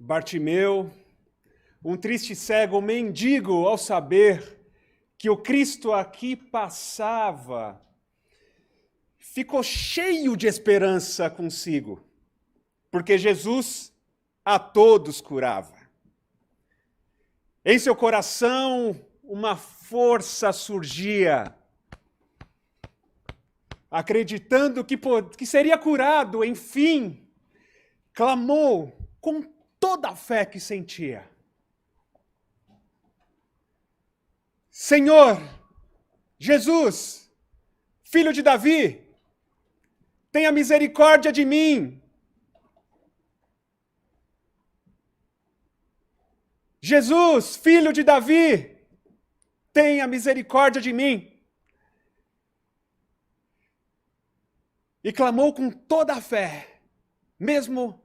Bartimeu, um triste cego, um mendigo, ao saber que o Cristo aqui passava, ficou cheio de esperança consigo, porque Jesus a todos curava. Em seu coração, uma força surgia, acreditando que seria curado, enfim, clamou com toda a fé que sentia: Senhor, Jesus, filho de Davi, tenha misericórdia de mim. Jesus, filho de Davi, tenha misericórdia de mim. E clamou com toda a fé, mesmo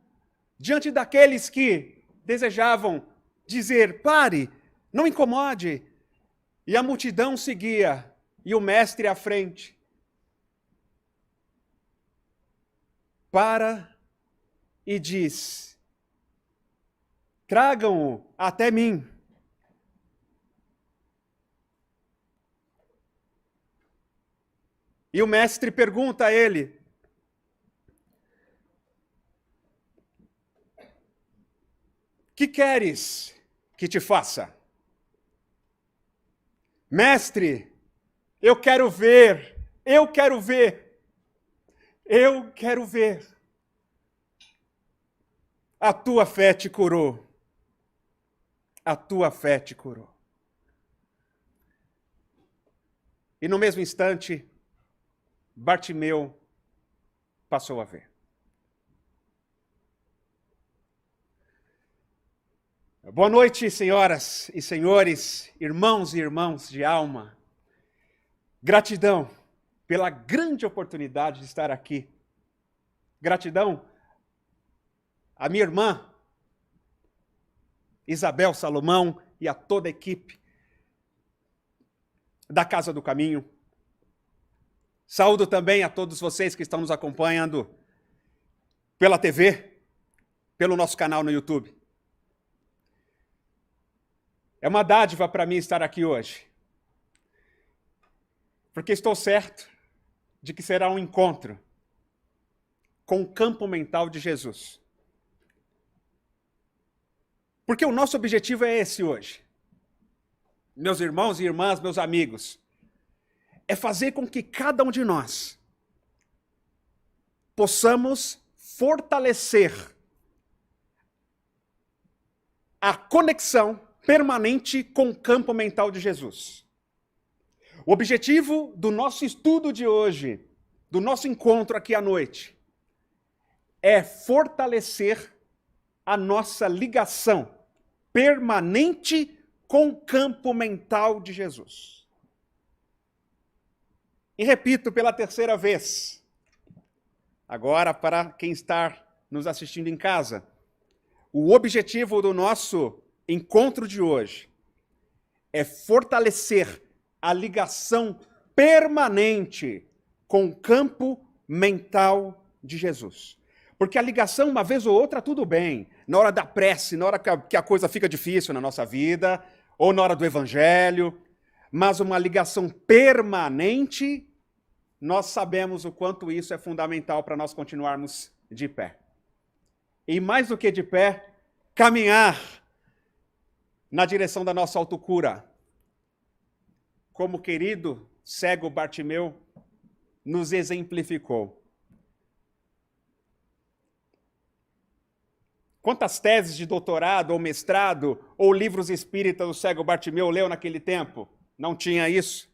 diante daqueles que desejavam dizer: pare, não incomode. E a multidão seguia, e o mestre à frente. Para e diz: tragam-o até mim. E o mestre pergunta a ele: que queres que te faça? Mestre, eu quero ver, eu quero ver, eu quero ver. A tua fé te curou. A tua fé te curou. E no mesmo instante, Bartimeu passou a ver. Boa noite, senhoras e senhores, irmãos e irmãs de alma. Gratidão pela grande oportunidade de estar aqui. Gratidão à minha irmã, Isabel Salomão, e a toda a equipe da Casa do Caminho. Saúdo também a todos vocês que estão nos acompanhando pela TV, pelo nosso canal no YouTube. É uma dádiva para mim estar aqui hoje, porque estou certo de que será um encontro com o campo mental de Jesus. Porque o nosso objetivo é esse hoje. Meus irmãos e irmãs, meus amigos, é fazer com que cada um de nós possamos fortalecer a conexão permanente com o campo mental de Jesus. O objetivo do nosso estudo de hoje, do nosso encontro aqui à noite, é fortalecer a nossa ligação permanente com o campo mental de Jesus. E repito pela terceira vez, agora para quem está nos assistindo em casa, o objetivo do nosso encontro de hoje é fortalecer a ligação permanente com o campo mental de Jesus. Porque a ligação, uma vez ou outra, tudo bem. Na hora da prece, na hora que a coisa fica difícil na nossa vida, ou na hora do evangelho, mas uma ligação permanente, nós sabemos o quanto isso é fundamental para nós continuarmos de pé. E mais do que de pé, caminhar na direção da nossa autocura. Como o querido cego Bartimeu nos exemplificou. Quantas teses de doutorado ou mestrado ou livros espíritas o cego Bartimeu leu naquele tempo? Não tinha isso.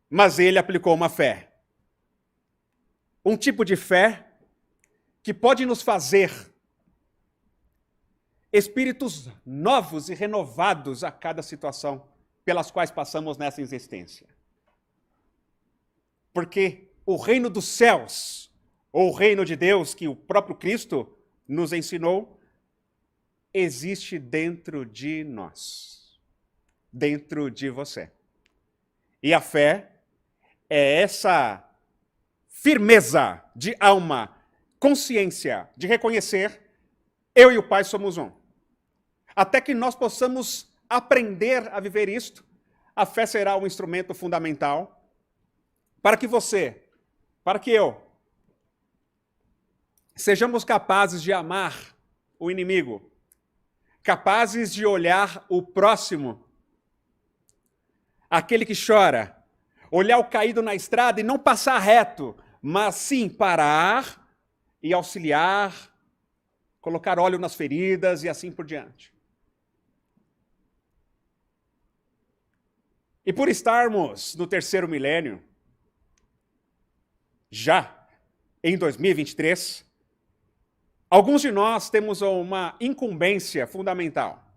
Mas ele aplicou uma fé. Um tipo de fé que pode nos fazer espíritos novos e renovados a cada situação pelas quais passamos nessa existência. Porque o reino dos céus, ou o reino de Deus, que o próprio Cristo nos ensinou, existe dentro de nós, dentro de você. E a fé é essa firmeza de alma, consciência de reconhecer: eu e o Pai somos um. Até que nós possamos aprender a viver isto, a fé será um instrumento fundamental para que você, para que eu, sejamos capazes de amar o inimigo, capazes de olhar o próximo, aquele que chora, olhar o caído na estrada e não passar reto, mas sim parar e auxiliar, colocar óleo nas feridas e assim por diante. E por estarmos no terceiro milênio, já em 2023, alguns de nós temos uma incumbência fundamental,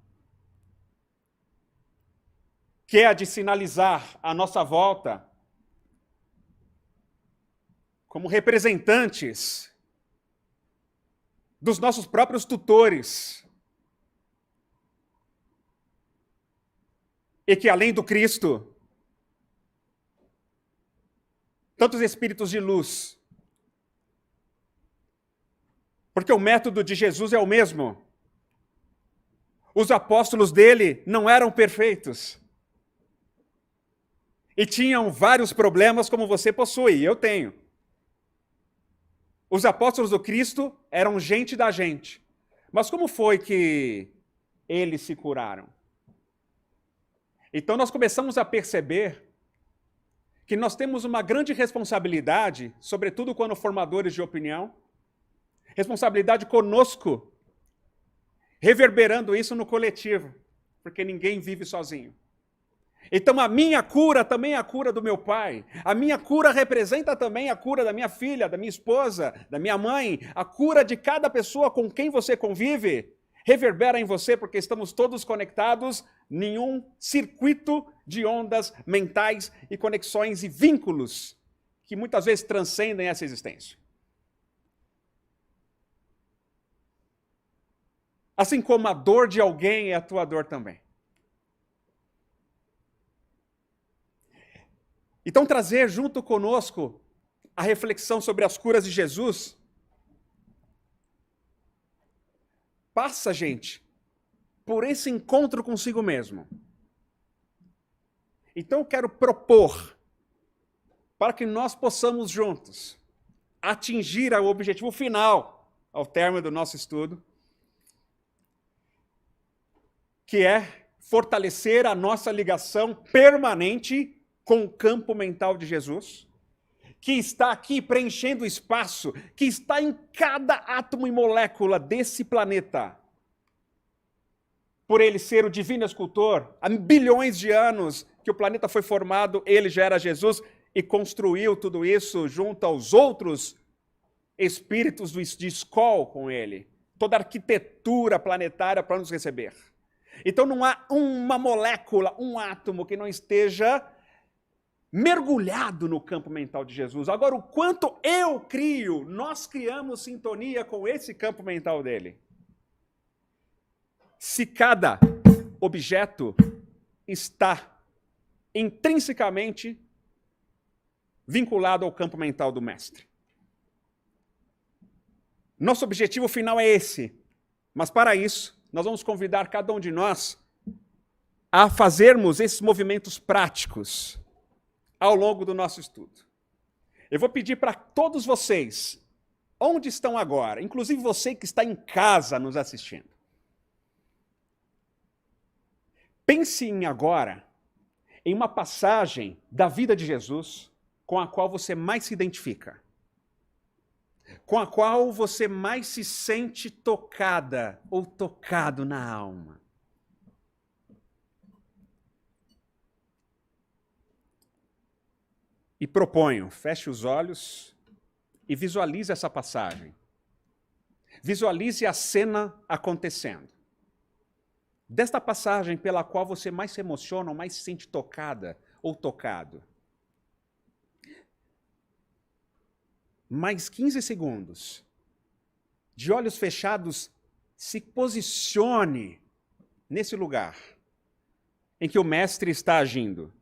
que é a de sinalizar a nossa volta como representantes dos nossos próprios tutores. E que além do Cristo, tantos espíritos de luz, porque o método de Jesus é o mesmo. Os apóstolos dele não eram perfeitos. E tinham vários problemas como você possui, e eu tenho. Os apóstolos do Cristo eram gente da gente. Mas como foi que eles se curaram? Então nós começamos a perceber que nós temos uma grande responsabilidade, sobretudo quando formadores de opinião, responsabilidade conosco, reverberando isso no coletivo, porque ninguém vive sozinho. Então a minha cura também é a cura do meu pai, a minha cura representa também a cura da minha filha, da minha esposa, da minha mãe, a cura de cada pessoa com quem você convive, reverbera em você, porque estamos todos conectados em um circuito de ondas mentais e conexões e vínculos que muitas vezes transcendem essa existência. Assim como a dor de alguém é a tua dor também. Então, trazer junto conosco a reflexão sobre as curas de Jesus passa, gente, por esse encontro consigo mesmo. Então eu quero propor para que nós possamos juntos atingir o objetivo final ao término do nosso estudo, que é fortalecer a nossa ligação permanente com o campo mental de Jesus, que está aqui preenchendo o espaço, que está em cada átomo e molécula desse planeta. Por ele ser o divino escultor, há bilhões de anos que o planeta foi formado, ele já era Jesus e construiu tudo isso junto aos outros espíritos de Skol com ele. Toda a arquitetura planetária para nos receber. Então não há uma molécula, um átomo que não esteja mergulhado no campo mental de Jesus. Agora, o quanto eu crio, nós criamos sintonia com esse campo mental dele. Se cada objeto está intrinsecamente vinculado ao campo mental do mestre. Nosso objetivo final é esse, mas para isso, nós vamos convidar cada um de nós a fazermos esses movimentos práticos ao longo do nosso estudo. Eu vou pedir para todos vocês, onde estão agora, inclusive você que está em casa nos assistindo, pense agora em uma passagem da vida de Jesus com a qual você mais se identifica, com a qual você mais se sente tocada ou tocado na alma. E proponho, feche os olhos e visualize essa passagem. Visualize a cena acontecendo. Desta passagem pela qual você mais se emociona ou mais se sente tocada ou tocado. Mais 15 segundos. De olhos fechados, se posicione nesse lugar em que o mestre está agindo.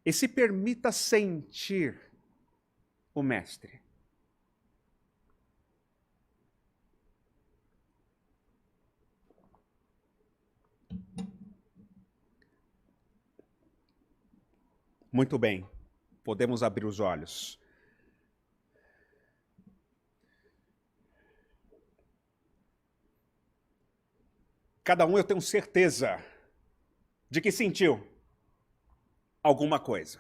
E se permita sentir o mestre. Muito bem, podemos abrir os olhos. Cada um, eu tenho certeza de que sentiu alguma coisa.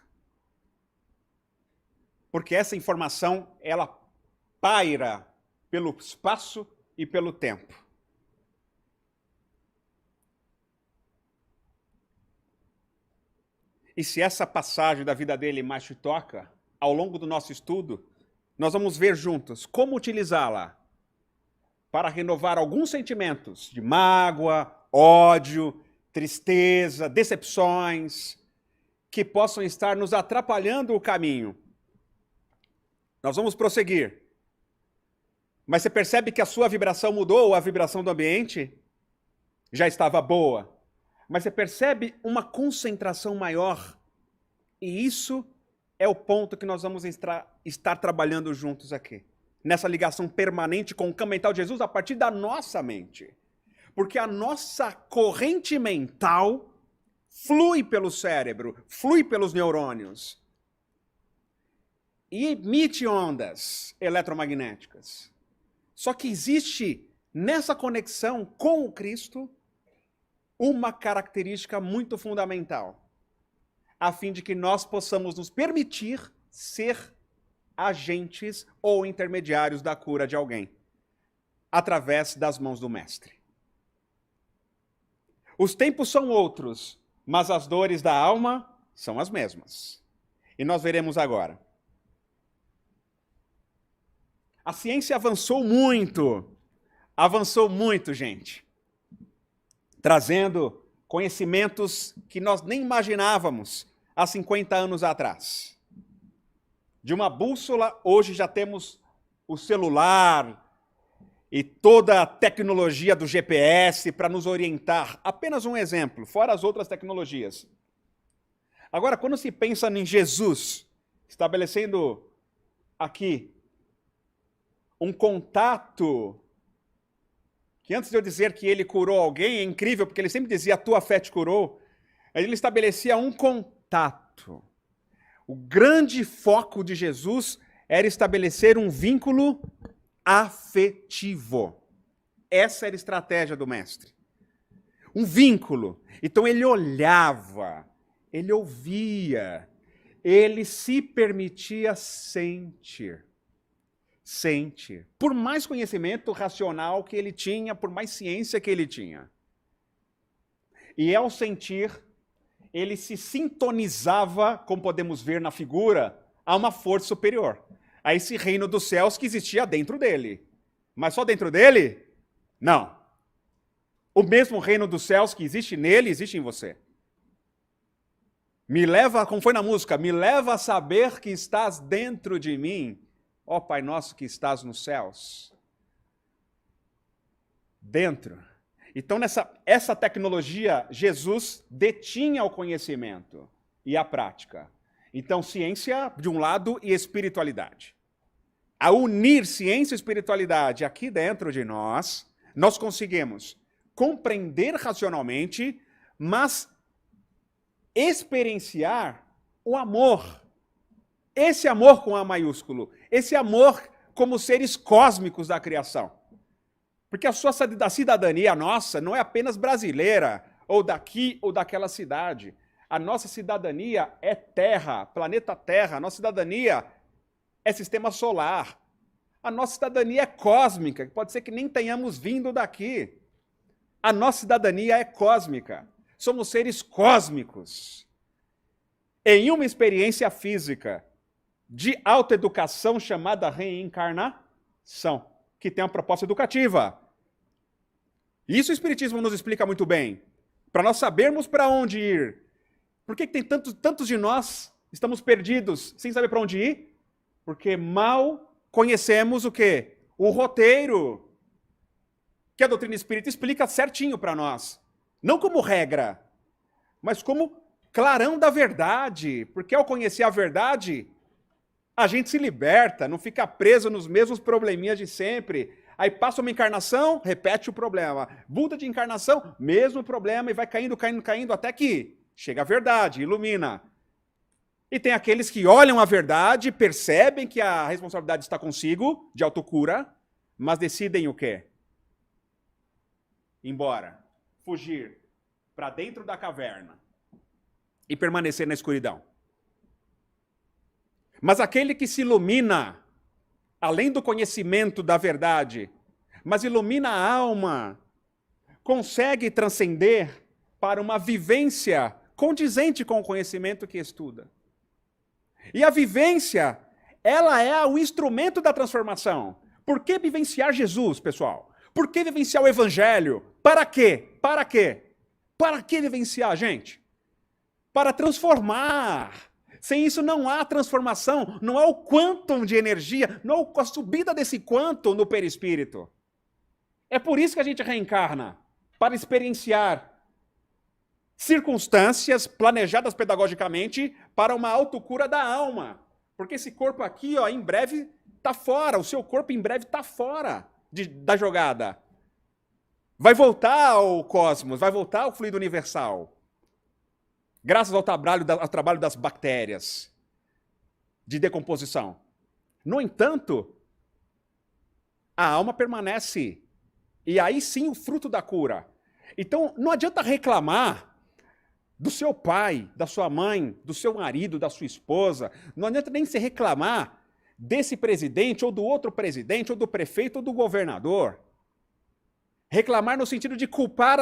Porque essa informação, ela paira pelo espaço e pelo tempo. E se essa passagem da vida dele mais te toca, ao longo do nosso estudo, nós vamos ver juntos como utilizá-la para renovar alguns sentimentos de mágoa, ódio, tristeza, decepções, que possam estar nos atrapalhando o caminho. Nós vamos prosseguir. Mas você percebe que a sua vibração mudou, a vibração do ambiente já estava boa. Mas você percebe uma concentração maior. E isso é o ponto que nós vamos estar trabalhando juntos aqui. Nessa ligação permanente com o campo mental de Jesus a partir da nossa mente. Porque a nossa corrente mental flui pelo cérebro, flui pelos neurônios. E emite ondas eletromagnéticas. Só que existe nessa conexão com o Cristo uma característica muito fundamental, a fim de que nós possamos nos permitir ser agentes ou intermediários da cura de alguém, através das mãos do Mestre. Os tempos são outros, mas as dores da alma são as mesmas. E nós veremos agora. A ciência avançou muito, gente. Trazendo conhecimentos que nós nem imaginávamos há 50 anos atrás. De uma bússola, hoje já temos o celular e toda a tecnologia do GPS para nos orientar. Apenas um exemplo, fora as outras tecnologias. Agora, quando se pensa em Jesus, estabelecendo aqui um contato, que antes de eu dizer que ele curou alguém, é incrível, porque ele sempre dizia, a tua fé te curou, ele estabelecia um contato. O grande foco de Jesus era estabelecer um vínculo afetivo. Essa era a estratégia do Mestre. Um vínculo. Então ele olhava, ele ouvia, ele se permitia sentir. Por mais conhecimento racional que ele tinha, por mais ciência que ele tinha. E ao sentir, ele se sintonizava, como podemos ver na figura, a uma força superior. A esse reino dos céus que existia dentro dele. Mas só dentro dele? Não. O mesmo reino dos céus que existe nele, existe em você. Me leva, como foi na música, me leva a saber que estás dentro de mim. Ó Pai nosso que estás nos céus. Dentro. Então, essa tecnologia, Jesus detinha o conhecimento e a prática. Então, ciência de um lado e espiritualidade. A unir ciência e espiritualidade aqui dentro de nós, nós conseguimos compreender racionalmente, mas experienciar o amor. Esse amor com A maiúsculo, esse amor como seres cósmicos da criação. Porque a cidadania nossa não é apenas brasileira, ou daqui ou daquela cidade. A nossa cidadania é Terra, planeta Terra. A nossa cidadania é sistema solar. A nossa cidadania é cósmica, pode ser que nem tenhamos vindo daqui. A nossa cidadania é cósmica. Somos seres cósmicos. Em uma experiência física de autoeducação chamada reencarnação, que tem uma proposta educativa. Isso o Espiritismo nos explica muito bem. Para nós sabermos para onde ir. Por que tem tantos de nós estamos perdidos sem saber para onde ir? Porque mal conhecemos o quê? O roteiro. Que a doutrina espírita explica certinho para nós. Não como regra, mas como clarão da verdade. Porque ao conhecer a verdade, a gente se liberta, não fica preso nos mesmos probleminhas de sempre. Aí passa uma encarnação, repete o problema. Muda de encarnação, mesmo problema, e vai caindo, até que chega a verdade, ilumina. E tem aqueles que olham a verdade, percebem que a responsabilidade está consigo, de autocura, mas decidem o quê? Ir embora, fugir para dentro da caverna e permanecer na escuridão. Mas aquele que se ilumina, além do conhecimento da verdade, mas ilumina a alma, consegue transcender para uma vivência condizente com o conhecimento que estuda. E a vivência, ela é o instrumento da transformação. Por que vivenciar Jesus, pessoal? Por que vivenciar o Evangelho? Para quê? Para quê? Para que vivenciar, gente? Para transformar. Sem isso não há transformação, não há o quantum de energia, não há a subida desse quantum no perispírito. É por isso que a gente reencarna, para experienciar circunstâncias planejadas pedagogicamente para uma autocura da alma. Porque esse corpo aqui, ó, em breve está fora, o seu corpo em breve está fora da jogada. Vai voltar ao cosmos, vai voltar ao fluido universal. Graças ao trabalho das bactérias de decomposição. No entanto, a alma permanece. E aí sim o fruto da cura. Então, não adianta reclamar do seu pai, da sua mãe, do seu marido, da sua esposa. Não adianta nem se reclamar desse presidente, ou do outro presidente, ou do prefeito, ou do governador. Reclamar no sentido de culpar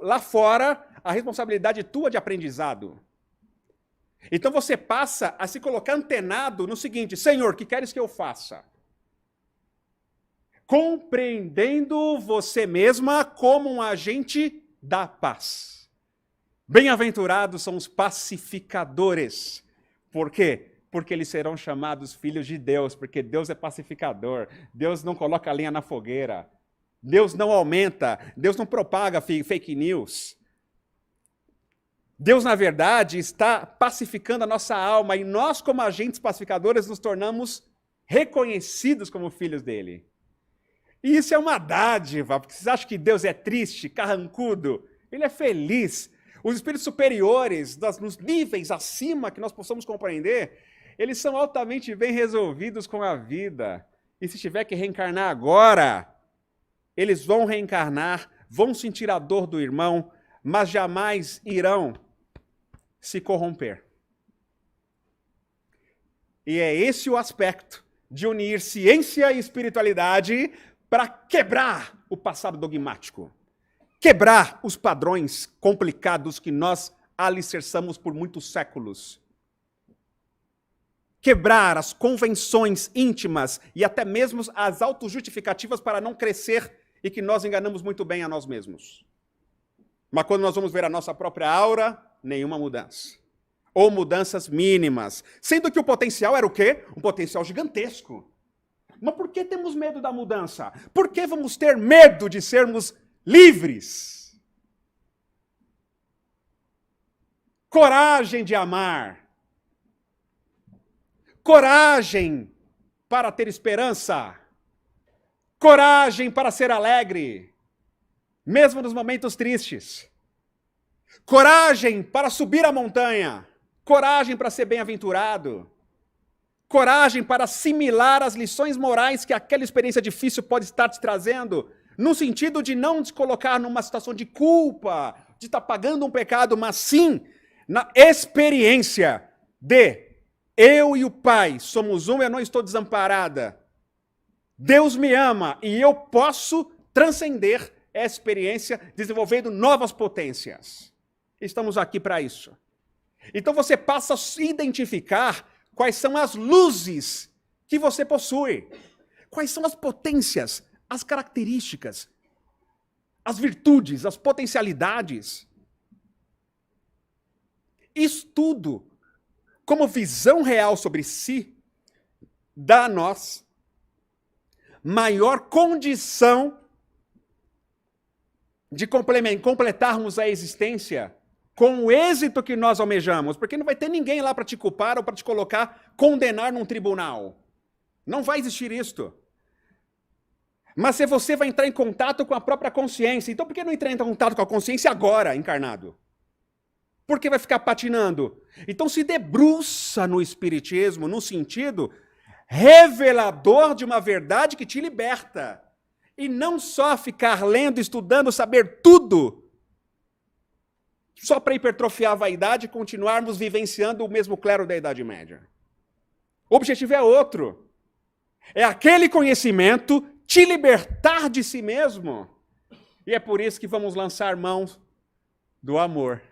lá fora a responsabilidade tua de aprendizado. Então você passa a se colocar antenado no seguinte: Senhor, o que queres que eu faça? Compreendendo você mesma como um agente da paz. Bem-aventurados são os pacificadores. Por quê? Porque eles serão chamados filhos de Deus, porque Deus é pacificador. Deus não coloca lenha na fogueira. Deus não aumenta, Deus não propaga fake news. Deus, na verdade, está pacificando a nossa alma e nós, como agentes pacificadores, nos tornamos reconhecidos como filhos dele. E isso é uma dádiva, porque vocês acham que Deus é triste, carrancudo? Ele é feliz. Os espíritos superiores, nos níveis acima que nós possamos compreender, eles são altamente bem resolvidos com a vida. E se tiver que reencarnar agora, eles vão reencarnar, vão sentir a dor do irmão, mas jamais irão se corromper. E é esse o aspecto de unir ciência e espiritualidade para quebrar o passado dogmático, quebrar os padrões complicados que nós alicerçamos por muitos séculos, quebrar as convenções íntimas e até mesmo as autojustificativas para não crescer e que nós enganamos muito bem a nós mesmos. Mas quando nós vamos ver a nossa própria aura, nenhuma mudança. Ou mudanças mínimas. Sendo que o potencial era o quê? Um potencial gigantesco. Mas por que temos medo da mudança? Por que vamos ter medo de sermos livres? Coragem de amar. Coragem para ter esperança. Coragem para ser alegre, mesmo nos momentos tristes. Coragem para subir a montanha. Coragem para ser bem-aventurado. Coragem para assimilar as lições morais que aquela experiência difícil pode estar te trazendo, no sentido de não te colocar numa situação de culpa, de estar pagando um pecado, mas sim na experiência de eu e o Pai somos um, eu não estou desamparada. Deus me ama e eu posso transcender essa experiência desenvolvendo novas potências. Estamos aqui para isso. Então você passa a se identificar quais são as luzes que você possui, quais são as potências, as características, as virtudes, as potencialidades. Isso tudo, como visão real sobre si, dá a nós maior condição de completarmos a existência com o êxito que nós almejamos, porque não vai ter ninguém lá para te culpar ou para te colocar, condenar num tribunal. Não vai existir isto. Mas se você vai entrar em contato com a própria consciência, então por que não entrar em contato com a consciência agora, encarnado? Porque vai ficar patinando. Então se debruça no Espiritismo, no sentido revelador de uma verdade que te liberta. E não só ficar lendo, estudando, saber tudo, só para hipertrofiar a vaidade e continuarmos vivenciando o mesmo clero da Idade Média. O objetivo é outro. É aquele conhecimento te libertar de si mesmo. E é por isso que vamos lançar mão do amor.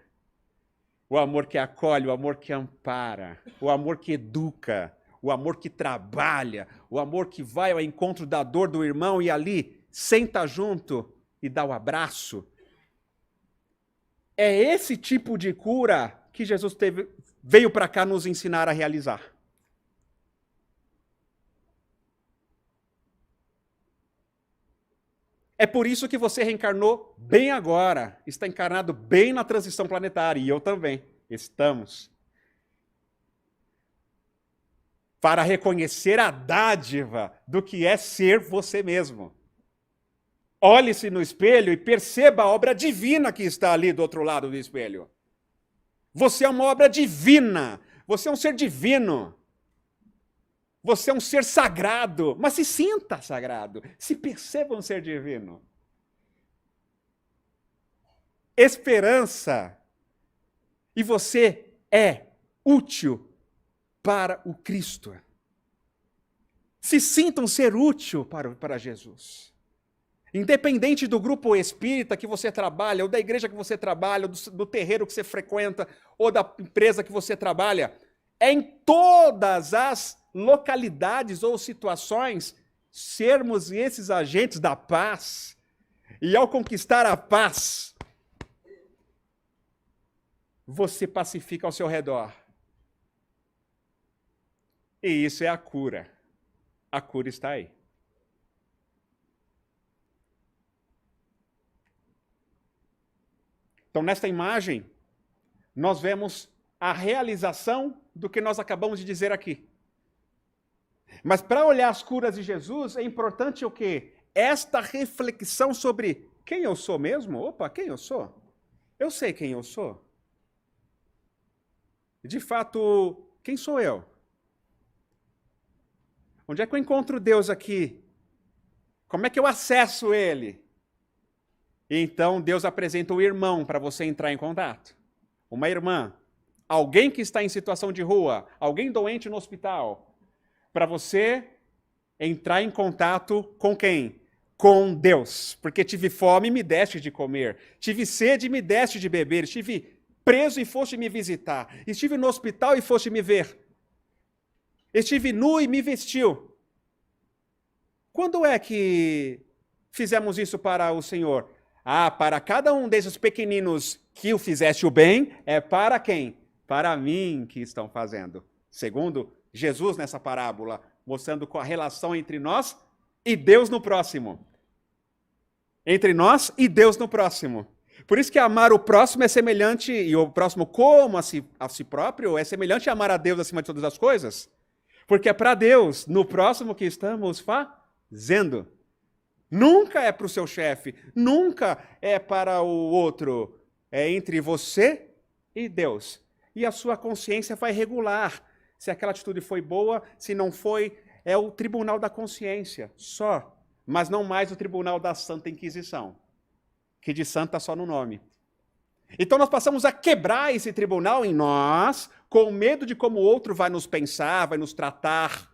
O amor que acolhe, o amor que ampara, o amor que educa, o amor que trabalha, o amor que vai ao encontro da dor do irmão e ali senta junto e dá o abraço. É esse tipo de cura que Jesus veio para cá nos ensinar a realizar. É por isso que você reencarnou bem agora, está encarnado bem na transição planetária, e eu também, estamos. Para reconhecer a dádiva do que é ser você mesmo. Olhe-se no espelho e perceba a obra divina que está ali do outro lado do espelho. Você é uma obra divina, você é um ser divino. Você é um ser sagrado, mas se sinta sagrado, se perceba um ser divino. Esperança. E você é útil para o Cristo. Se sinta um ser útil para Jesus. Independente do grupo espírita que você trabalha, ou da igreja que você trabalha, ou do terreiro que você frequenta, ou da empresa que você trabalha, é em todas as localidades ou situações sermos esses agentes da paz. E ao conquistar a paz, você pacifica ao seu redor. E isso é a cura. A cura está aí. Então, nesta imagem, nós vemos a realização do que nós acabamos de dizer aqui. Mas para olhar as curas de Jesus, é importante o quê? Esta reflexão sobre quem eu sou mesmo? Opa, quem eu sou? Eu sei quem eu sou. De fato, quem sou eu? Onde é que eu encontro Deus aqui? Como é que eu acesso Ele? E então Deus apresenta o irmão para você entrar em contato. Uma irmã. Alguém que está em situação de rua. Alguém doente no hospital. Para você entrar em contato com quem? Com Deus. Porque tive fome e me deste de comer. Tive sede e me deste de beber. Estive preso e foste me visitar. Estive no hospital e foste me ver. Estive nu e me vestiu. Quando é que fizemos isso para o Senhor? Ah, para cada um desses pequeninos que o fizeste o bem, é para quem? Para mim que estão fazendo. Segundo Jesus nessa parábola, mostrando a relação entre nós e Deus no próximo. Entre nós e Deus no próximo. Por isso que amar o próximo é semelhante, e o próximo como a si próprio, é semelhante a amar a Deus acima de todas as coisas. Porque é para Deus, no próximo que estamos fazendo. Nunca é para o seu chefe, nunca é para o outro. É entre você e Deus. E a sua consciência vai regular se aquela atitude foi boa, se não foi, é o tribunal da consciência, só. Mas não mais o tribunal da Santa Inquisição, que de santa só no nome. Então nós passamos a quebrar esse tribunal em nós, com medo de como o outro vai nos pensar, vai nos tratar,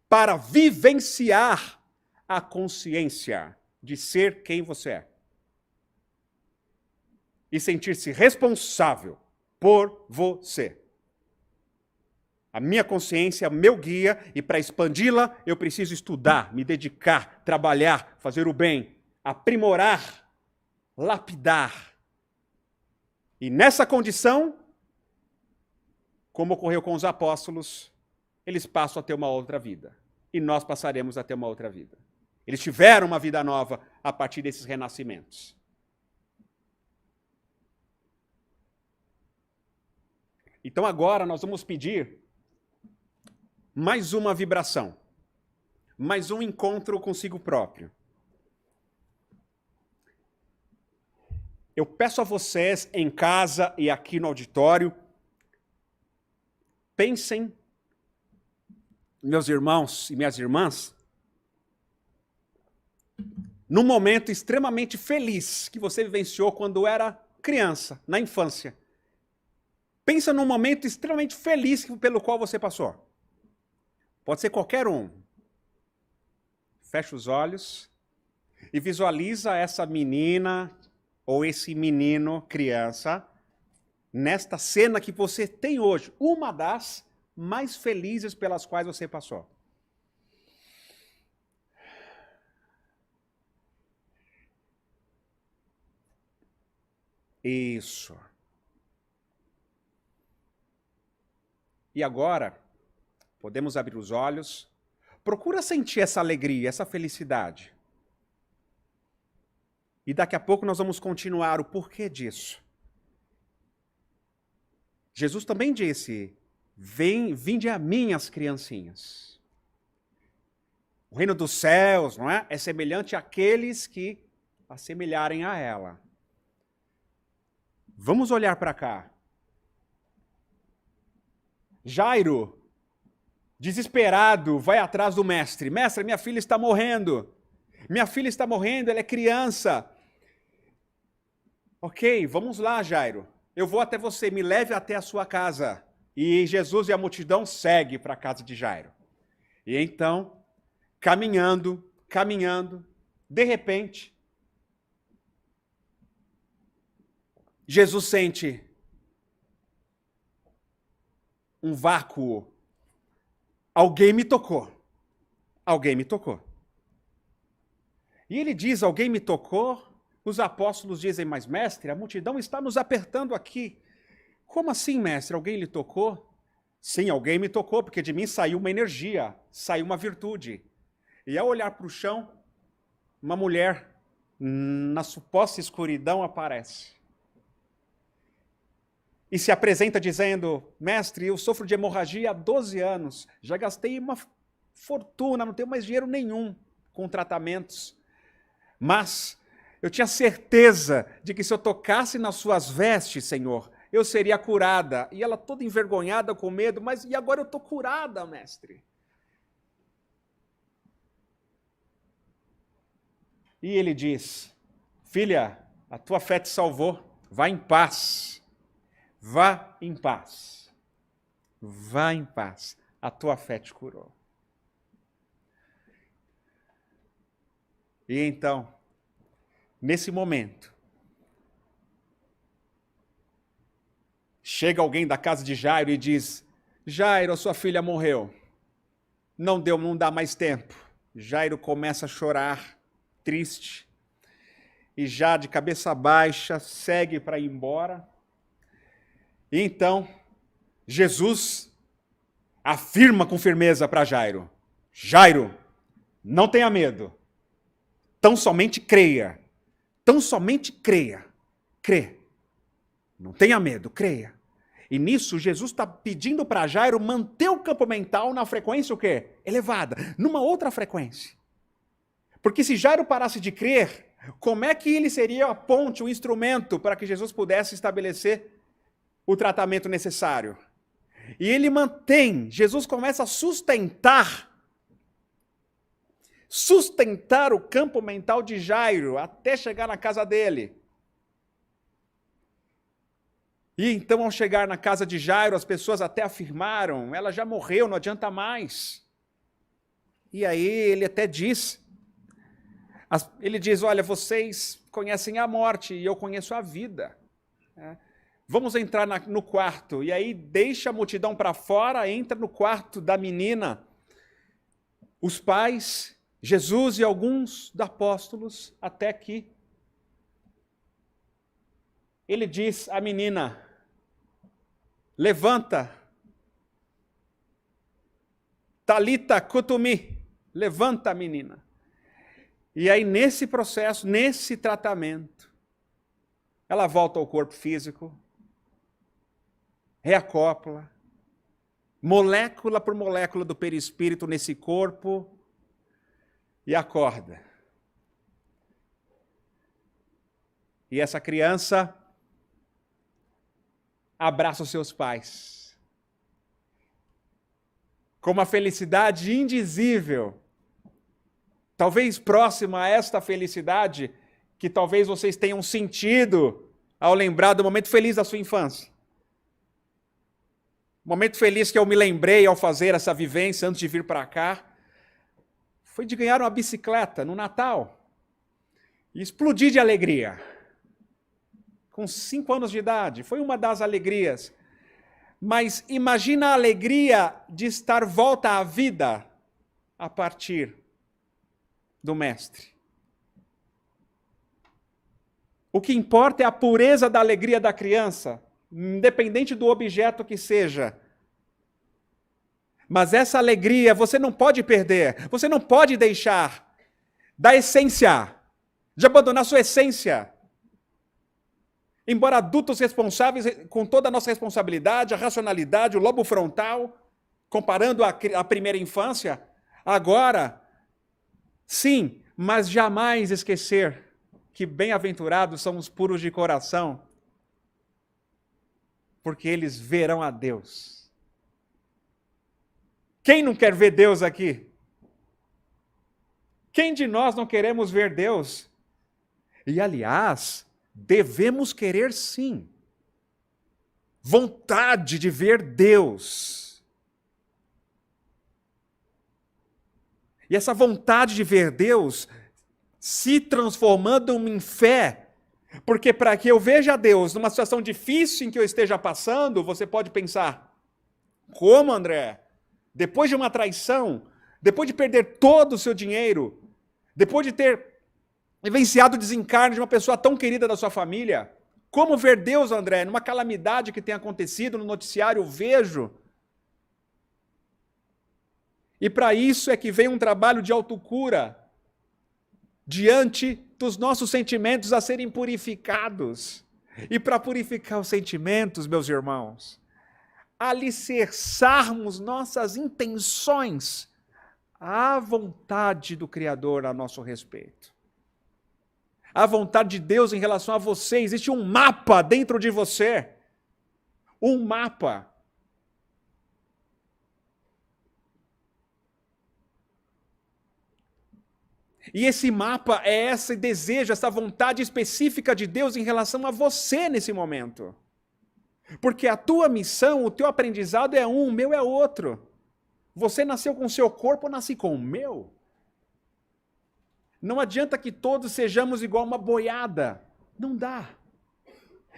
para vivenciar a consciência de ser quem você é. E sentir-se responsável por você. A minha consciência é o meu guia e para expandi-la eu preciso estudar, me dedicar, trabalhar, fazer o bem, aprimorar, lapidar. E nessa condição, como ocorreu com os apóstolos, eles passam a ter uma outra vida. E nós passaremos a ter uma outra vida. Eles tiveram uma vida nova a partir desses renascimentos. Então agora nós vamos pedir mais uma vibração, mais um encontro consigo próprio. eu peço a vocês em casa e aqui no auditório, pensem, meus irmãos e minhas irmãs, num momento extremamente feliz que você vivenciou quando era criança, na infância. Pensa num momento extremamente feliz pelo qual você passou. Pode ser qualquer um. Fecha os olhos e visualiza essa menina ou esse menino, criança, nesta cena que você tem hoje, uma das mais felizes pelas quais você passou. Isso. E agora, podemos abrir os olhos. Procura sentir essa alegria, essa felicidade. E daqui a pouco nós vamos continuar o porquê disso. Jesus também disse, vinde a mim as criancinhas. O reino dos céus, não é? É semelhante àqueles que assemelharem a ela. Vamos olhar para cá. Jairo, desesperado, vai atrás do mestre. Mestre, minha filha está morrendo. Minha filha está morrendo, ela é criança. Ok, vamos lá, Jairo. Eu vou até você, me leve até a sua casa. E Jesus e a multidão seguem para a casa de Jairo. E então, caminhando, de repente, Jesus sente um vácuo. Alguém me tocou. Alguém me tocou. E ele diz, alguém me tocou. Os apóstolos dizem, mas mestre, a multidão está nos apertando aqui. Como assim, mestre? Alguém lhe tocou? Sim, alguém me tocou, porque de mim saiu uma energia, saiu uma virtude. E ao olhar para o chão, uma mulher, na suposta escuridão, aparece. E se apresenta dizendo, mestre, eu sofro de hemorragia há 12 anos, já gastei uma fortuna, não tenho mais dinheiro nenhum com tratamentos. Mas eu tinha certeza de que se eu tocasse nas suas vestes, Senhor, eu seria curada. E ela toda envergonhada, com medo, mas e agora eu estou curada, mestre? E ele diz, filha, a tua fé te salvou, vá em paz. Vá em paz. Vá em paz. A tua fé te curou. E então, nesse momento, chega alguém da casa de Jairo e diz, Jairo, a sua filha morreu. Não dá mais tempo. Jairo começa a chorar, triste, e já de cabeça baixa, segue para ir embora. E então, Jesus afirma com firmeza para Jairo, Jairo, não tenha medo, tão somente creia, crê, não tenha medo, creia. E nisso, Jesus está pedindo para Jairo manter o campo mental na frequência o quê? Elevada, numa outra frequência. Porque se Jairo parasse de crer, como é que ele seria a ponte, o instrumento para que Jesus pudesse estabelecer o tratamento necessário? E ele mantém, Jesus começa a sustentar o campo mental de Jairo até chegar na casa dele. E então, ao chegar na casa de Jairo, as pessoas até afirmaram, ela já morreu, não adianta mais. E aí ele até diz, olha, vocês conhecem a morte e eu conheço a vida. Vamos entrar no quarto. E aí deixa a multidão para fora, entra no quarto da menina. Os pais, Jesus e alguns dos apóstolos, até que ele diz à menina, levanta, talita kutumi, levanta, menina. E aí nesse processo, nesse tratamento, ela volta ao corpo físico, reacopla, molécula por molécula do perispírito nesse corpo, e acorda. E essa criança abraça os seus pais. Com uma felicidade indizível. Talvez próxima a esta felicidade que talvez vocês tenham sentido ao lembrar do momento feliz da sua infância. O momento feliz que eu me lembrei ao fazer essa vivência antes de vir para cá foi de ganhar uma bicicleta no Natal e explodir de alegria. Com 5 anos de idade, foi uma das alegrias. Mas imagina a alegria de estar volta à vida a partir do Mestre. O que importa é a pureza da alegria da criança, independente do objeto que seja. Mas essa alegria você não pode perder, você não pode deixar da essência, de abandonar sua essência. Embora adultos responsáveis, com toda a nossa responsabilidade, a racionalidade, o lobo frontal, comparando a primeira infância, agora, sim, mas jamais esquecer que bem-aventurados são os puros de coração, porque eles verão a Deus. Quem não quer ver Deus aqui? Quem de nós não queremos ver Deus? E, aliás, devemos querer sim. Vontade de ver Deus. E essa vontade de ver Deus se transformando em fé, porque para que eu veja Deus numa situação difícil em que eu esteja passando, você pode pensar, como, André? Depois de uma traição, depois de perder todo o seu dinheiro, depois de ter vivenciado o desencarne de uma pessoa tão querida da sua família, como ver Deus, André, numa calamidade que tem acontecido no noticiário, eu vejo. E para isso é que vem um trabalho de autocura, diante dos nossos sentimentos a serem purificados. E para purificar os sentimentos, meus irmãos, alicerçarmos nossas intenções à vontade do Criador a nosso respeito. A vontade de Deus em relação a você. Existe um mapa dentro de você. Um mapa. E esse mapa é esse desejo, essa vontade específica de Deus em relação a você nesse momento. Porque a tua missão, o teu aprendizado é um, o meu é outro. Você nasceu com o seu corpo, eu nasci com o meu. Não adianta que todos sejamos igual uma boiada. Não dá.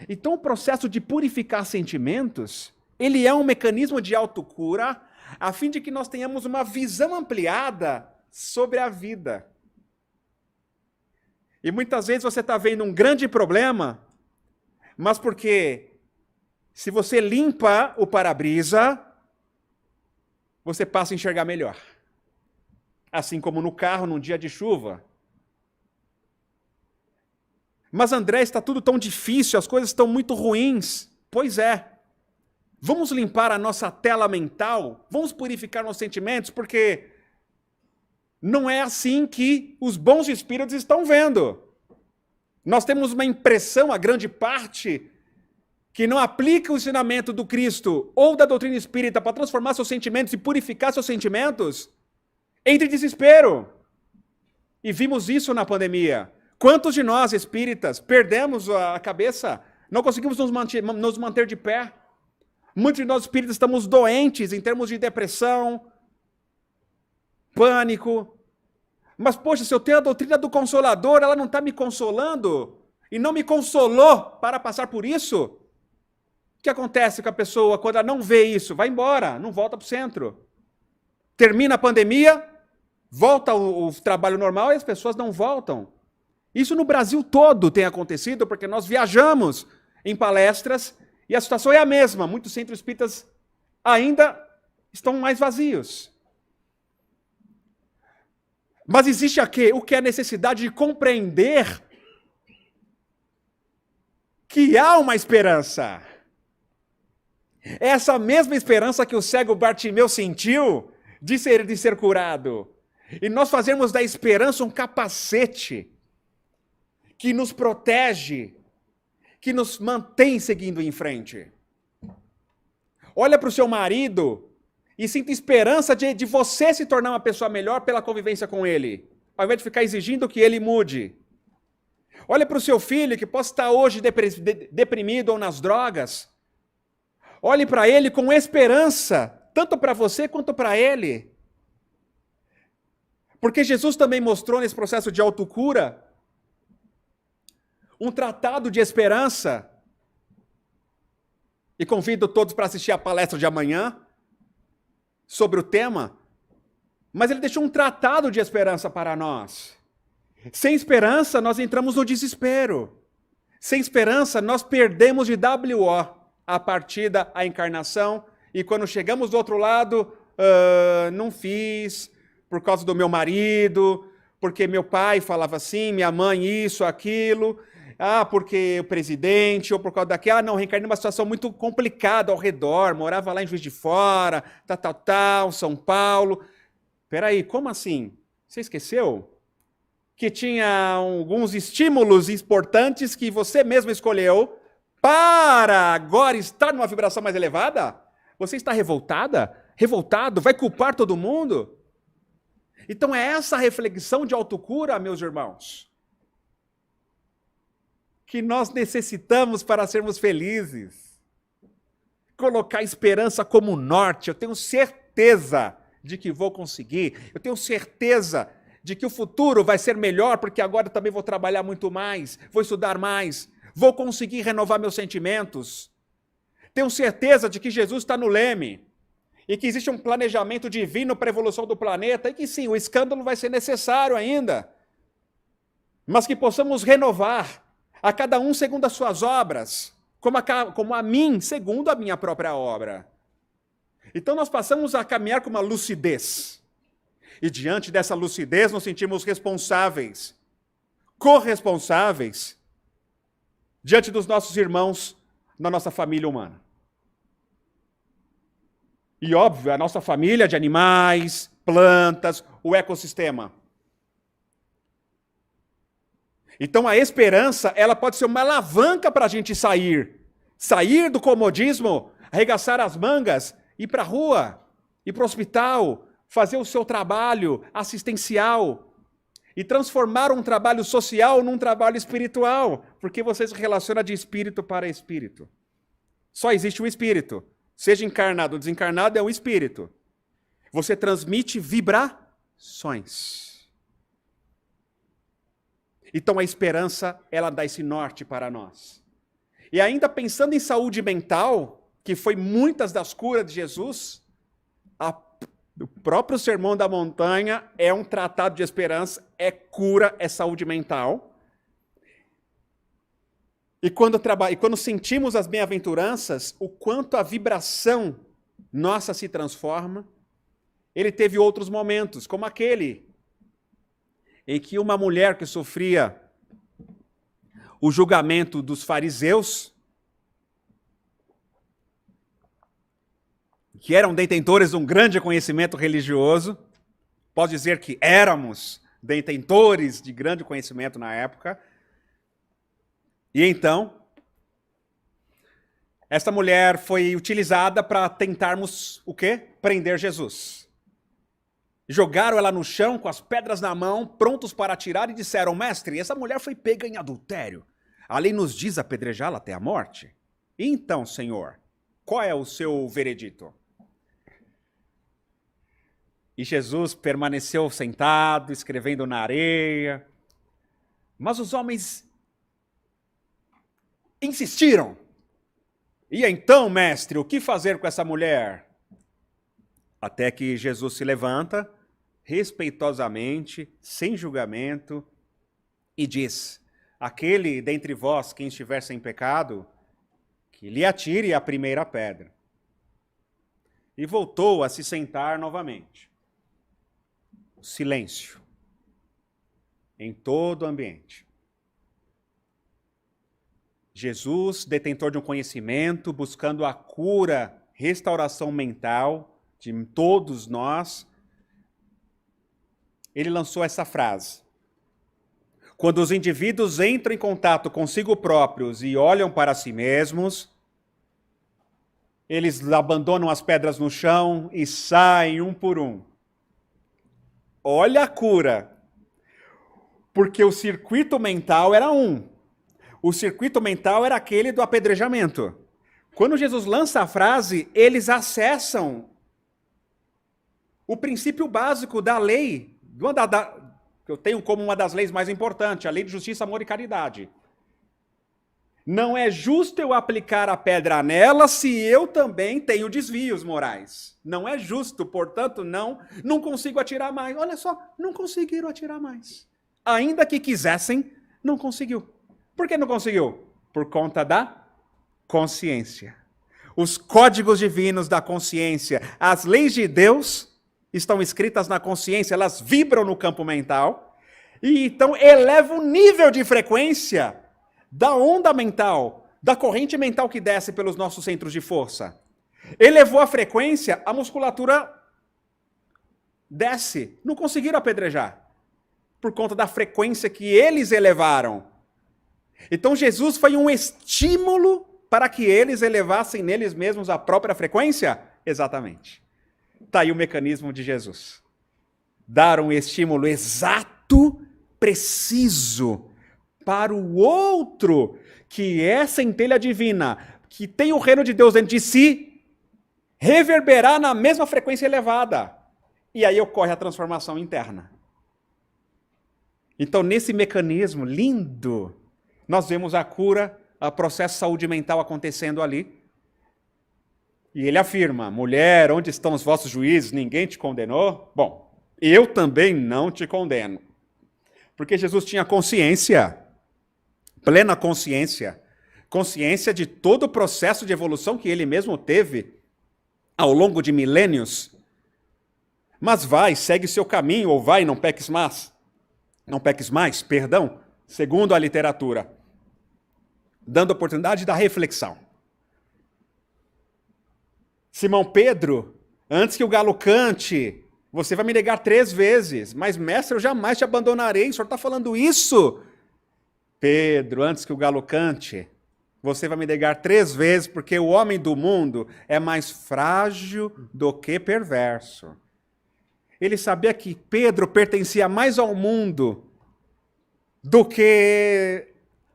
Então o processo de purificar sentimentos, ele é um mecanismo de autocura, a fim de que nós tenhamos uma visão ampliada sobre a vida. E muitas vezes você está vendo um grande problema, mas porque se você limpa o para-brisa, você passa a enxergar melhor. Assim como no carro, num dia de chuva. Mas André, está tudo tão difícil, as coisas estão muito ruins. Pois é. Vamos limpar a nossa tela mental? Vamos purificar nossos sentimentos? Porque não é assim que os bons espíritos estão vendo. Nós temos uma impressão, a grande parte, que não aplica o ensinamento do Cristo ou da doutrina espírita para transformar seus sentimentos e purificar seus sentimentos, entre desespero. E vimos isso na pandemia. Quantos de nós, espíritas, perdemos a cabeça? Não conseguimos nos manter de pé? Muitos de nós, espíritas, estamos doentes em termos de depressão, pânico. Mas, poxa, se eu tenho a doutrina do Consolador, ela não está me consolando e não me consolou para passar por isso? O que acontece com a pessoa quando ela não vê isso? Vai embora, não volta para o centro. Termina a pandemia, volta o trabalho normal e as pessoas não voltam. Isso no Brasil todo tem acontecido, porque nós viajamos em palestras e a situação é a mesma. Muitos centros espíritas ainda estão mais vazios. Mas existe aqui o que é a necessidade de compreender que há uma esperança. É essa mesma esperança que o cego Bartimeu sentiu de ser curado. E nós fazemos da esperança um capacete que nos protege que nos mantém seguindo em frente. Olha para o seu marido e sinta esperança de você se tornar uma pessoa melhor pela convivência com ele, ao invés de ficar exigindo que ele mude. Olha para o seu filho que possa estar hoje deprimido ou nas drogas. Olhe para ele com esperança, tanto para você quanto para ele. Porque Jesus também mostrou nesse processo de autocura um tratado de esperança. E convido todos para assistir a palestra de amanhã sobre o tema. Mas ele deixou um tratado de esperança para nós. Sem esperança, nós entramos no desespero. Sem esperança, nós perdemos de WO a partida, a encarnação. E quando chegamos do outro lado, não fiz por causa do meu marido, porque meu pai falava assim, minha mãe isso, aquilo. Porque o presidente, ou por causa daquela, não, reencarnei numa situação muito complicada ao redor, morava lá em Juiz de Fora, São Paulo. Peraí, como assim? Você esqueceu? Que tinha alguns estímulos importantes que você mesmo escolheu para agora estar numa vibração mais elevada? Você está revoltada? Revoltado? Vai culpar todo mundo? Então é essa reflexão de autocura, meus irmãos, que nós necessitamos para sermos felizes. Colocar esperança como norte. Eu tenho certeza de que vou conseguir. Eu tenho certeza de que o futuro vai ser melhor, porque agora eu também vou trabalhar muito mais, vou estudar mais, vou conseguir renovar meus sentimentos. Tenho certeza de que Jesus está no leme e que existe um planejamento divino para a evolução do planeta e que sim, o escândalo vai ser necessário ainda, mas que possamos renovar a cada um segundo as suas obras, como a mim segundo a minha própria obra. Então nós passamos a caminhar com uma lucidez. E diante dessa lucidez nos sentimos responsáveis, corresponsáveis, diante dos nossos irmãos na nossa família humana. E óbvio, a nossa família de animais, plantas, o ecossistema. Então a esperança, ela pode ser uma alavanca para a gente sair do comodismo, arregaçar as mangas, ir para a rua, ir para o hospital, fazer o seu trabalho assistencial e transformar um trabalho social num trabalho espiritual, porque você se relaciona de espírito para espírito. Só existe o espírito. Seja encarnado ou desencarnado, é o espírito. Você transmite vibrações. Então a esperança, ela dá esse norte para nós. E ainda pensando em saúde mental, que foi muitas das curas de Jesus, o próprio Sermão da Montanha é um tratado de esperança, é cura, é saúde mental. E quando sentimos as bem-aventuranças, o quanto a vibração nossa se transforma, ele teve outros momentos, como aquele em que uma mulher que sofria o julgamento dos fariseus, que eram detentores de um grande conhecimento religioso, posso dizer que éramos detentores de grande conhecimento na época, e então, esta mulher foi utilizada para tentarmos o quê? Prender Jesus. Jogaram ela no chão com as pedras na mão, prontos para atirar, e disseram: mestre, essa mulher foi pega em adultério. A lei nos diz apedrejá-la até a morte. E então, Senhor, qual é o seu veredito? E Jesus permaneceu sentado, escrevendo na areia. Mas os homens insistiram. E então, mestre, o que fazer com essa mulher? Até que Jesus se levanta, respeitosamente, sem julgamento, e diz: aquele dentre vós, quem estiver sem pecado, que lhe atire a primeira pedra. E voltou a se sentar novamente. Silêncio em todo o ambiente. Jesus, detentor de um conhecimento, buscando a cura, restauração mental de todos nós, ele lançou essa frase: Quando os indivíduos entram em contato consigo próprios e olham para si mesmos, eles abandonam as pedras no chão e saem um por um. Olha a cura. Porque o circuito mental era um. O circuito mental era aquele do apedrejamento. Quando Jesus lança a frase, eles acessam o princípio básico da lei, que eu tenho como uma das leis mais importantes, a lei de justiça, amor e caridade. Não é justo eu aplicar a pedra nela se eu também tenho desvios morais. Não é justo, portanto, não consigo atirar mais. Olha só, não conseguiram atirar mais. Ainda que quisessem, não conseguiu. Por que não conseguiu? Por conta da consciência. Os códigos divinos da consciência, as leis de Deus estão escritas na consciência, elas vibram no campo mental, e então eleva o nível de frequência da onda mental, da corrente mental que desce pelos nossos centros de força. Elevou a frequência, a musculatura desce. Não conseguiram apedrejar, por conta da frequência que eles elevaram. Então Jesus foi um estímulo para que eles elevassem neles mesmos a própria frequência? Exatamente. Está aí o mecanismo de Jesus. Dar um estímulo exato, preciso, para o outro, que é centelha divina, que tem o reino de Deus dentro de si, reverberar na mesma frequência elevada. E aí ocorre a transformação interna. Então, nesse mecanismo lindo, nós vemos a cura, o processo de saúde mental acontecendo ali. E ele afirma: mulher, onde estão os vossos juízes? Ninguém te condenou? Bom, eu também não te condeno. Porque Jesus tinha consciência, plena consciência de todo o processo de evolução que ele mesmo teve ao longo de milênios. Mas vai, segue seu caminho, ou vai, não peques mais. Não peques mais, perdão, segundo a literatura. Dando oportunidade da reflexão. Simão Pedro, antes que o galo cante, você vai me negar 3 vezes, mas mestre, eu jamais te abandonarei, o senhor está falando isso? Pedro, antes que o galo cante, você vai me negar 3 vezes, porque o homem do mundo é mais frágil do que perverso. Ele sabia que Pedro pertencia mais ao mundo do que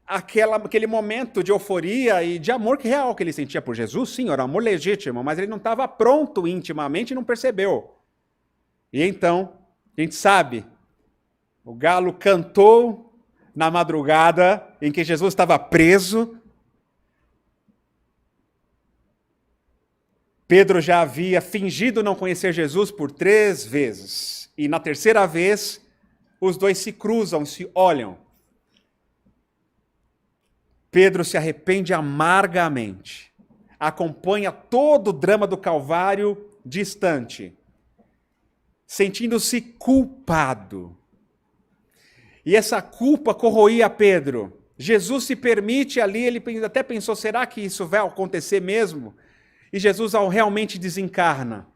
aquele momento de euforia e de amor real que ele sentia por Jesus. Sim, era um amor legítimo, mas ele não estava pronto intimamente e não percebeu. E então, a gente sabe, o galo cantou na madrugada em que Jesus estava preso. Pedro já havia fingido não conhecer Jesus por 3 vezes. E na 3ª vez, os dois se cruzam, se olham. Pedro se arrepende amargamente. Acompanha todo o drama do Calvário distante, sentindo-se culpado. E essa culpa corroía Pedro. Jesus se permite ali, ele até pensou, será que isso vai acontecer mesmo? E Jesus realmente desencarna.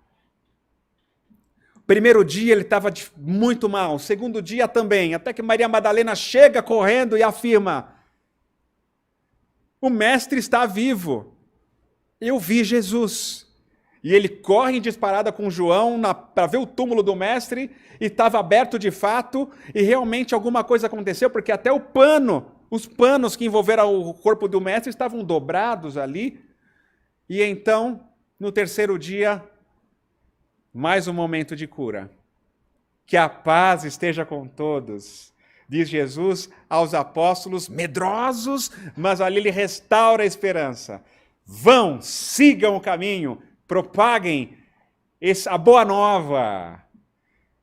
Primeiro dia ele estava muito mal, segundo dia também, até que Maria Madalena chega correndo e afirma: o mestre está vivo, eu vi Jesus. E ele corre em disparada com João para ver o túmulo do mestre, e estava aberto de fato, e realmente alguma coisa aconteceu, porque até os panos que envolveram o corpo do mestre estavam dobrados ali. E então, no 3º dia, mais um momento de cura. Que a paz esteja com todos, diz Jesus aos apóstolos, medrosos, mas ali ele restaura a esperança. Vão, sigam o caminho, propaguem a boa nova,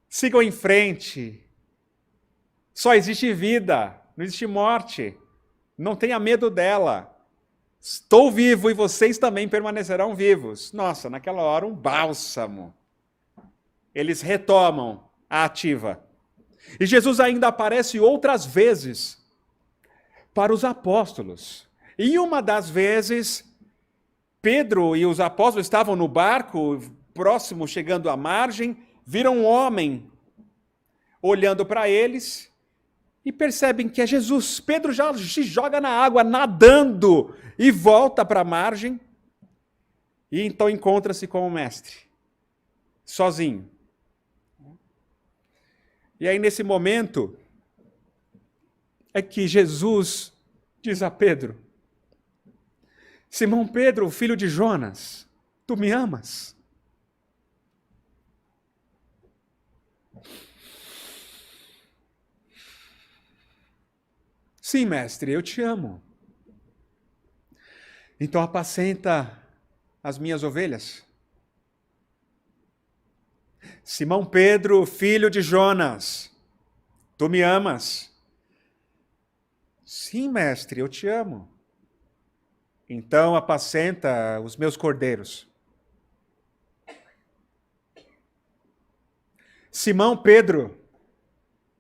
sigam em frente. Só existe vida, não existe morte. Não tenha medo dela. Estou vivo e vocês também permanecerão vivos. Nossa, naquela hora um bálsamo. Eles retomam a ativa. E Jesus ainda aparece outras vezes para os apóstolos. E uma das vezes, Pedro e os apóstolos estavam no barco, próximo, chegando à margem, viram um homem olhando para eles, e percebem que é Jesus. Pedro já se joga na água, nadando, e volta para a margem, e então encontra-se com o mestre, sozinho. E aí, nesse momento, é que Jesus diz a Pedro: Simão Pedro, filho de Jonas, tu me amas? Sim, mestre, eu te amo. Então apacenta as minhas ovelhas. Simão Pedro, filho de Jonas, tu me amas? Sim, mestre, eu te amo. Então apacenta os meus cordeiros. Simão Pedro,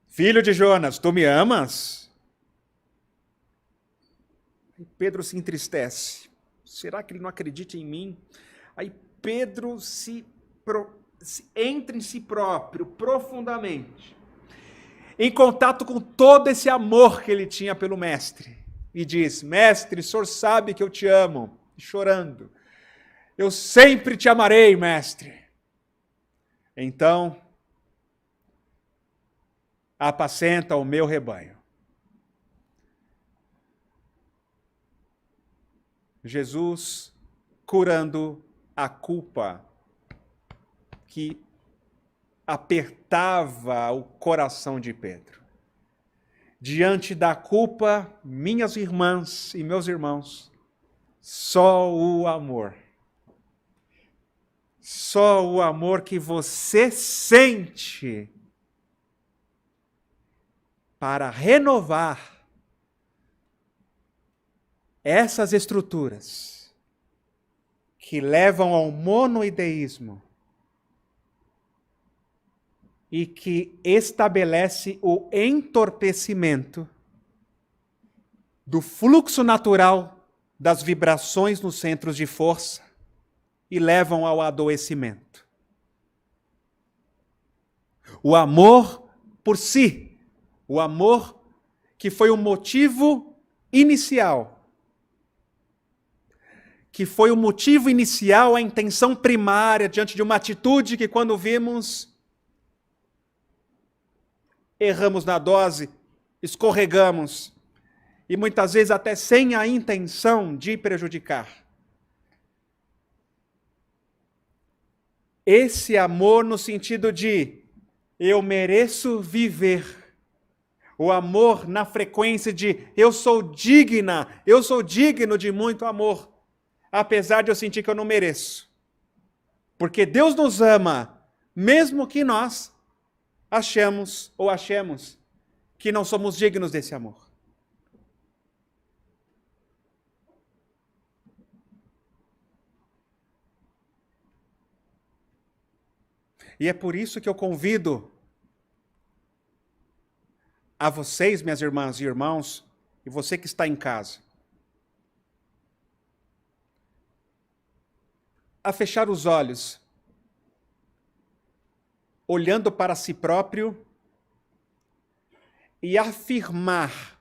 filho de Jonas, tu me amas? E Pedro se entristece. Será que ele não acredita em mim? Aí Pedro entra em si próprio profundamente, em contato com todo esse amor que ele tinha pelo mestre. E diz: mestre, o senhor sabe que eu te amo. Chorando: eu sempre te amarei, mestre. Então, apacenta o meu rebanho. Jesus curando a culpa que apertava o coração de Pedro. Diante da culpa, minhas irmãs e meus irmãos, só o amor. Só o amor que você sente para renovar essas estruturas que levam ao monoideísmo e que estabelece o entorpecimento do fluxo natural das vibrações nos centros de força e levam ao adoecimento. O amor por si, o amor que foi o motivo inicial, a intenção primária diante de uma atitude que, quando vimos, erramos na dose, escorregamos, e muitas vezes até sem a intenção de prejudicar. Esse amor no sentido de eu mereço viver. O amor na frequência de eu sou digna, eu sou digno de muito amor, apesar de eu sentir que eu não mereço. Porque Deus nos ama, mesmo que nós achemos que não somos dignos desse amor. E é por isso que eu convido a vocês, minhas irmãs e irmãos, e você que está em casa, a fechar os olhos, olhando para si próprio e afirmar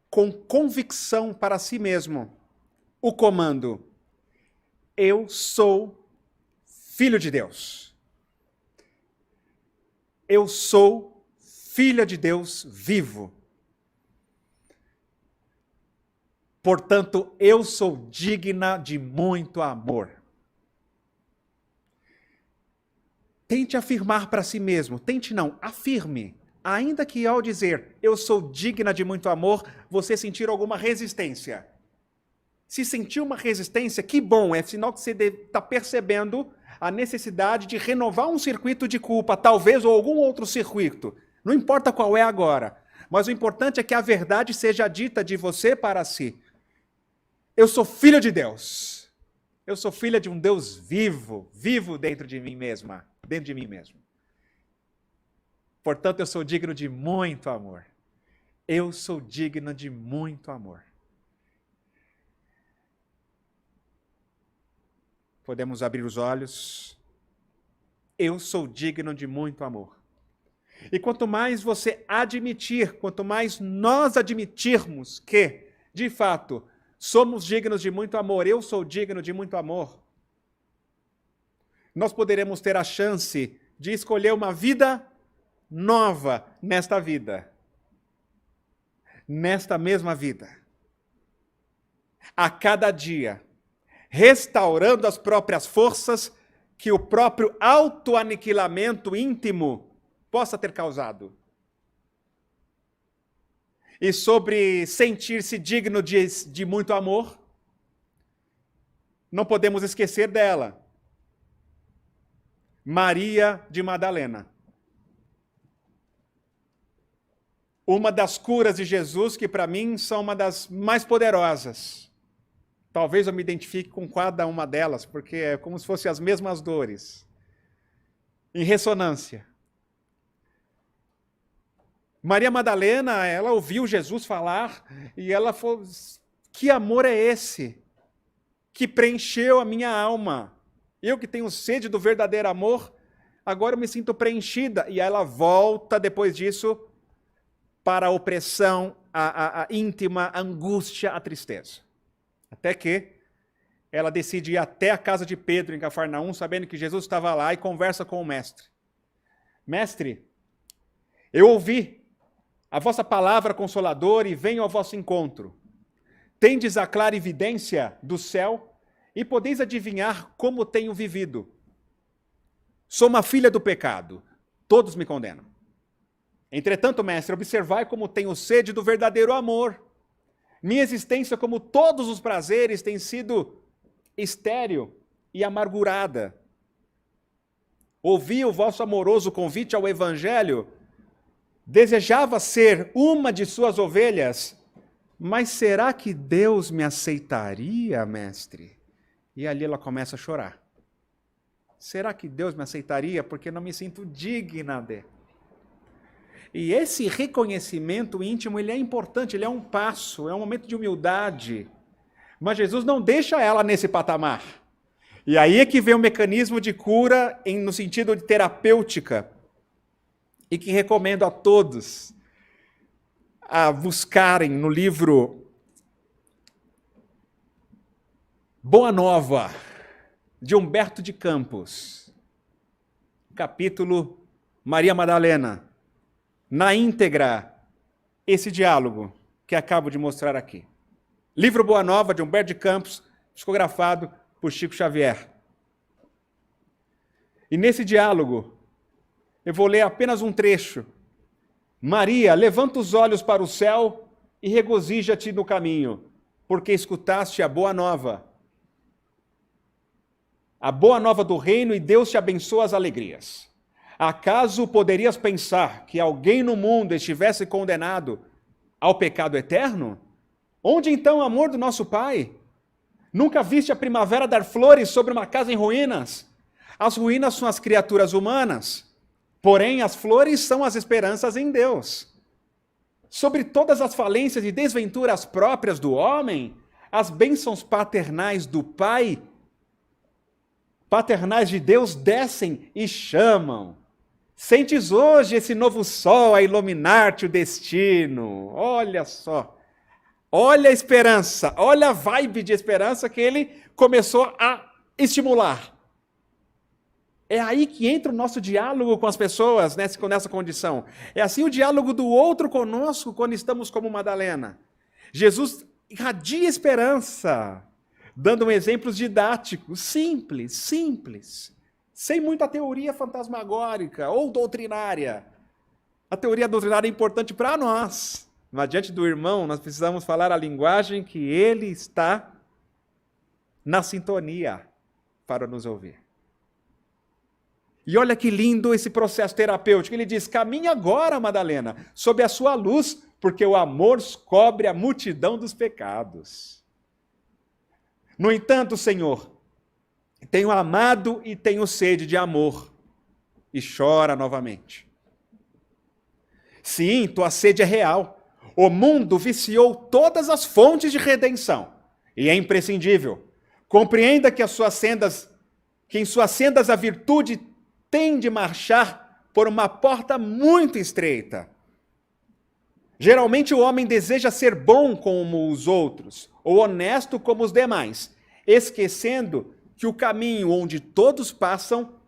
com convicção para si mesmo o comando: eu sou filho de Deus. Eu sou filha de Deus vivo. Portanto, eu sou digna de muito amor. Tente afirmar para si mesmo, tente não, afirme. Ainda que ao dizer, eu sou digna de muito amor, você sentir alguma resistência. Se sentir uma resistência, que bom, é sinal que você está percebendo a necessidade de renovar um circuito de culpa, talvez, ou algum outro circuito. Não importa qual é agora, mas o importante é que a verdade seja dita de você para si. Eu sou filho de Deus. Eu sou filha de um Deus vivo, vivo dentro de mim mesma, dentro de mim mesmo. Portanto, eu sou digno de muito amor. Eu sou digno de muito amor. Podemos abrir os olhos. Eu sou digno de muito amor. E quanto mais você admitir, quanto mais nós admitirmos que, de fato, somos dignos de muito amor, eu sou digno de muito amor, nós poderemos ter a chance de escolher uma vida nova nesta vida. Nesta mesma vida. A cada dia, restaurando as próprias forças que o próprio autoaniquilamento íntimo possa ter causado. E sobre sentir-se digno de muito amor, não podemos esquecer dela. Maria de Madalena. Uma das curas de Jesus que para mim são uma das mais poderosas. Talvez eu me identifique com cada uma delas, porque é como se fossem as mesmas dores. Em ressonância. Maria Madalena, ela ouviu Jesus falar e ela falou: que amor é esse que preencheu a minha alma? Eu que tenho sede do verdadeiro amor, agora eu me sinto preenchida. E ela volta depois disso para a opressão, a íntima, a angústia, a tristeza. Até que ela decide ir até a casa de Pedro em Cafarnaum, sabendo que Jesus estava lá, e conversa com o mestre. Mestre, eu ouvi a vossa palavra consoladora e venho ao vosso encontro. Tendes a clara evidência do céu e podeis adivinhar como tenho vivido. Sou uma filha do pecado, todos me condenam. Entretanto, mestre, observai como tenho sede do verdadeiro amor. Minha existência, como todos os prazeres, tem sido estéril e amargurada. Ouvi o vosso amoroso convite ao Evangelho, desejava ser uma de suas ovelhas, mas será que Deus me aceitaria, mestre? E ali ela começa a chorar. Será que Deus me aceitaria? Porque não me sinto digna de. E esse reconhecimento íntimo, ele é importante, ele é um passo, é um momento de humildade. Mas Jesus não deixa ela nesse patamar. E aí é que vem o mecanismo de cura no sentido de terapêutica, e que recomendo a todos a buscarem no livro Boa Nova, de Humberto de Campos, capítulo Maria Madalena. Na íntegra, esse diálogo que acabo de mostrar aqui. Livro Boa Nova, de Humberto de Campos, psicografado por Chico Xavier. E nesse diálogo, eu vou ler apenas um trecho. Maria, levanta os olhos para o céu e regozija-te no caminho, porque escutaste a boa nova. A boa nova do reino, e Deus te abençoa as alegrias. Acaso poderias pensar que alguém no mundo estivesse condenado ao pecado eterno? Onde então o amor do nosso Pai? Nunca viste a primavera dar flores sobre uma casa em ruínas? As ruínas são as criaturas humanas, porém as flores são as esperanças em Deus. Sobre todas as falências e desventuras próprias do homem, as bênçãos paternais do Pai, paternais de Deus, descem e chamam. Sentes hoje esse novo sol a iluminar-te o destino. Olha só. Olha a esperança. Olha a vibe de esperança que ele começou a estimular. É aí que entra o nosso diálogo com as pessoas nessa condição. É assim o diálogo do outro conosco quando estamos como Madalena. Jesus irradia esperança, dando exemplos didáticos, simples. Sem muita teoria fantasmagórica ou doutrinária. A teoria doutrinária é importante para nós, mas diante do irmão nós precisamos falar a linguagem que ele está na sintonia para nos ouvir. E olha que lindo esse processo terapêutico. Ele diz: caminha agora, Madalena, sob a sua luz, porque o amor cobre a multidão dos pecados. No entanto, Senhor, tenho amado e tenho sede de amor. E chora novamente. Sim, tua sede é real. O mundo viciou todas as fontes de redenção. E é imprescindível. Compreenda que em suas sendas a virtude tem de marchar por uma porta muito estreita. Geralmente o homem deseja ser bom como os outros, ou honesto como os demais, esquecendo que o caminho onde todos passam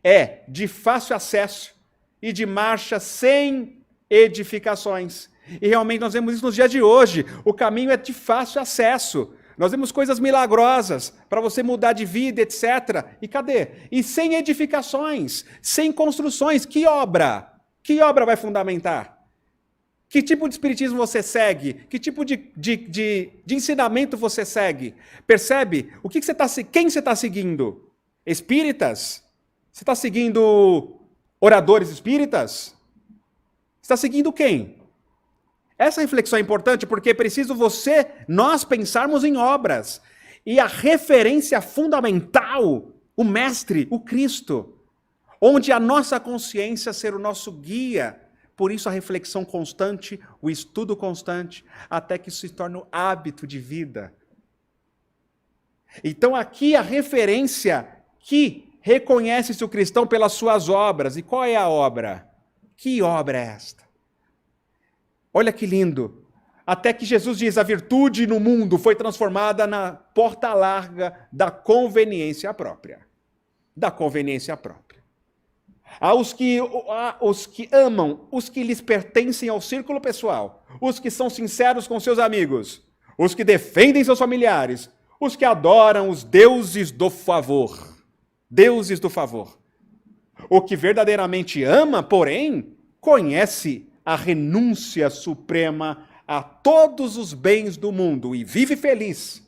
é de fácil acesso e de marcha sem edificações. E realmente nós vemos isso nos dias de hoje. O caminho é de fácil acesso. Nós vemos coisas milagrosas para você mudar de vida, etc. E cadê? E sem edificações, sem construções. Que obra? Que obra vai fundamentar? Que tipo de espiritismo você segue? Que tipo de ensinamento você segue? Percebe? Quem você está seguindo? Espíritas? Você está seguindo oradores espíritas? Você está seguindo quem? Essa reflexão é importante porque é preciso nós pensarmos em obras. E a referência fundamental, o Mestre, o Cristo, onde a nossa consciência ser o nosso guia. Por isso a reflexão constante, o estudo constante, até que isso se torne um hábito de vida. Então aqui a referência que reconhece-se o cristão pelas suas obras. E qual é a obra? Que obra é esta? Olha que lindo. Até que Jesus diz, a virtude no mundo foi transformada na porta larga da conveniência própria. Da conveniência própria. Os que amam, os que lhes pertencem ao círculo pessoal, os que são sinceros com seus amigos, os que defendem seus familiares, os que adoram os deuses do favor. Deuses do favor. O que verdadeiramente ama, porém, conhece a renúncia suprema a todos os bens do mundo e vive feliz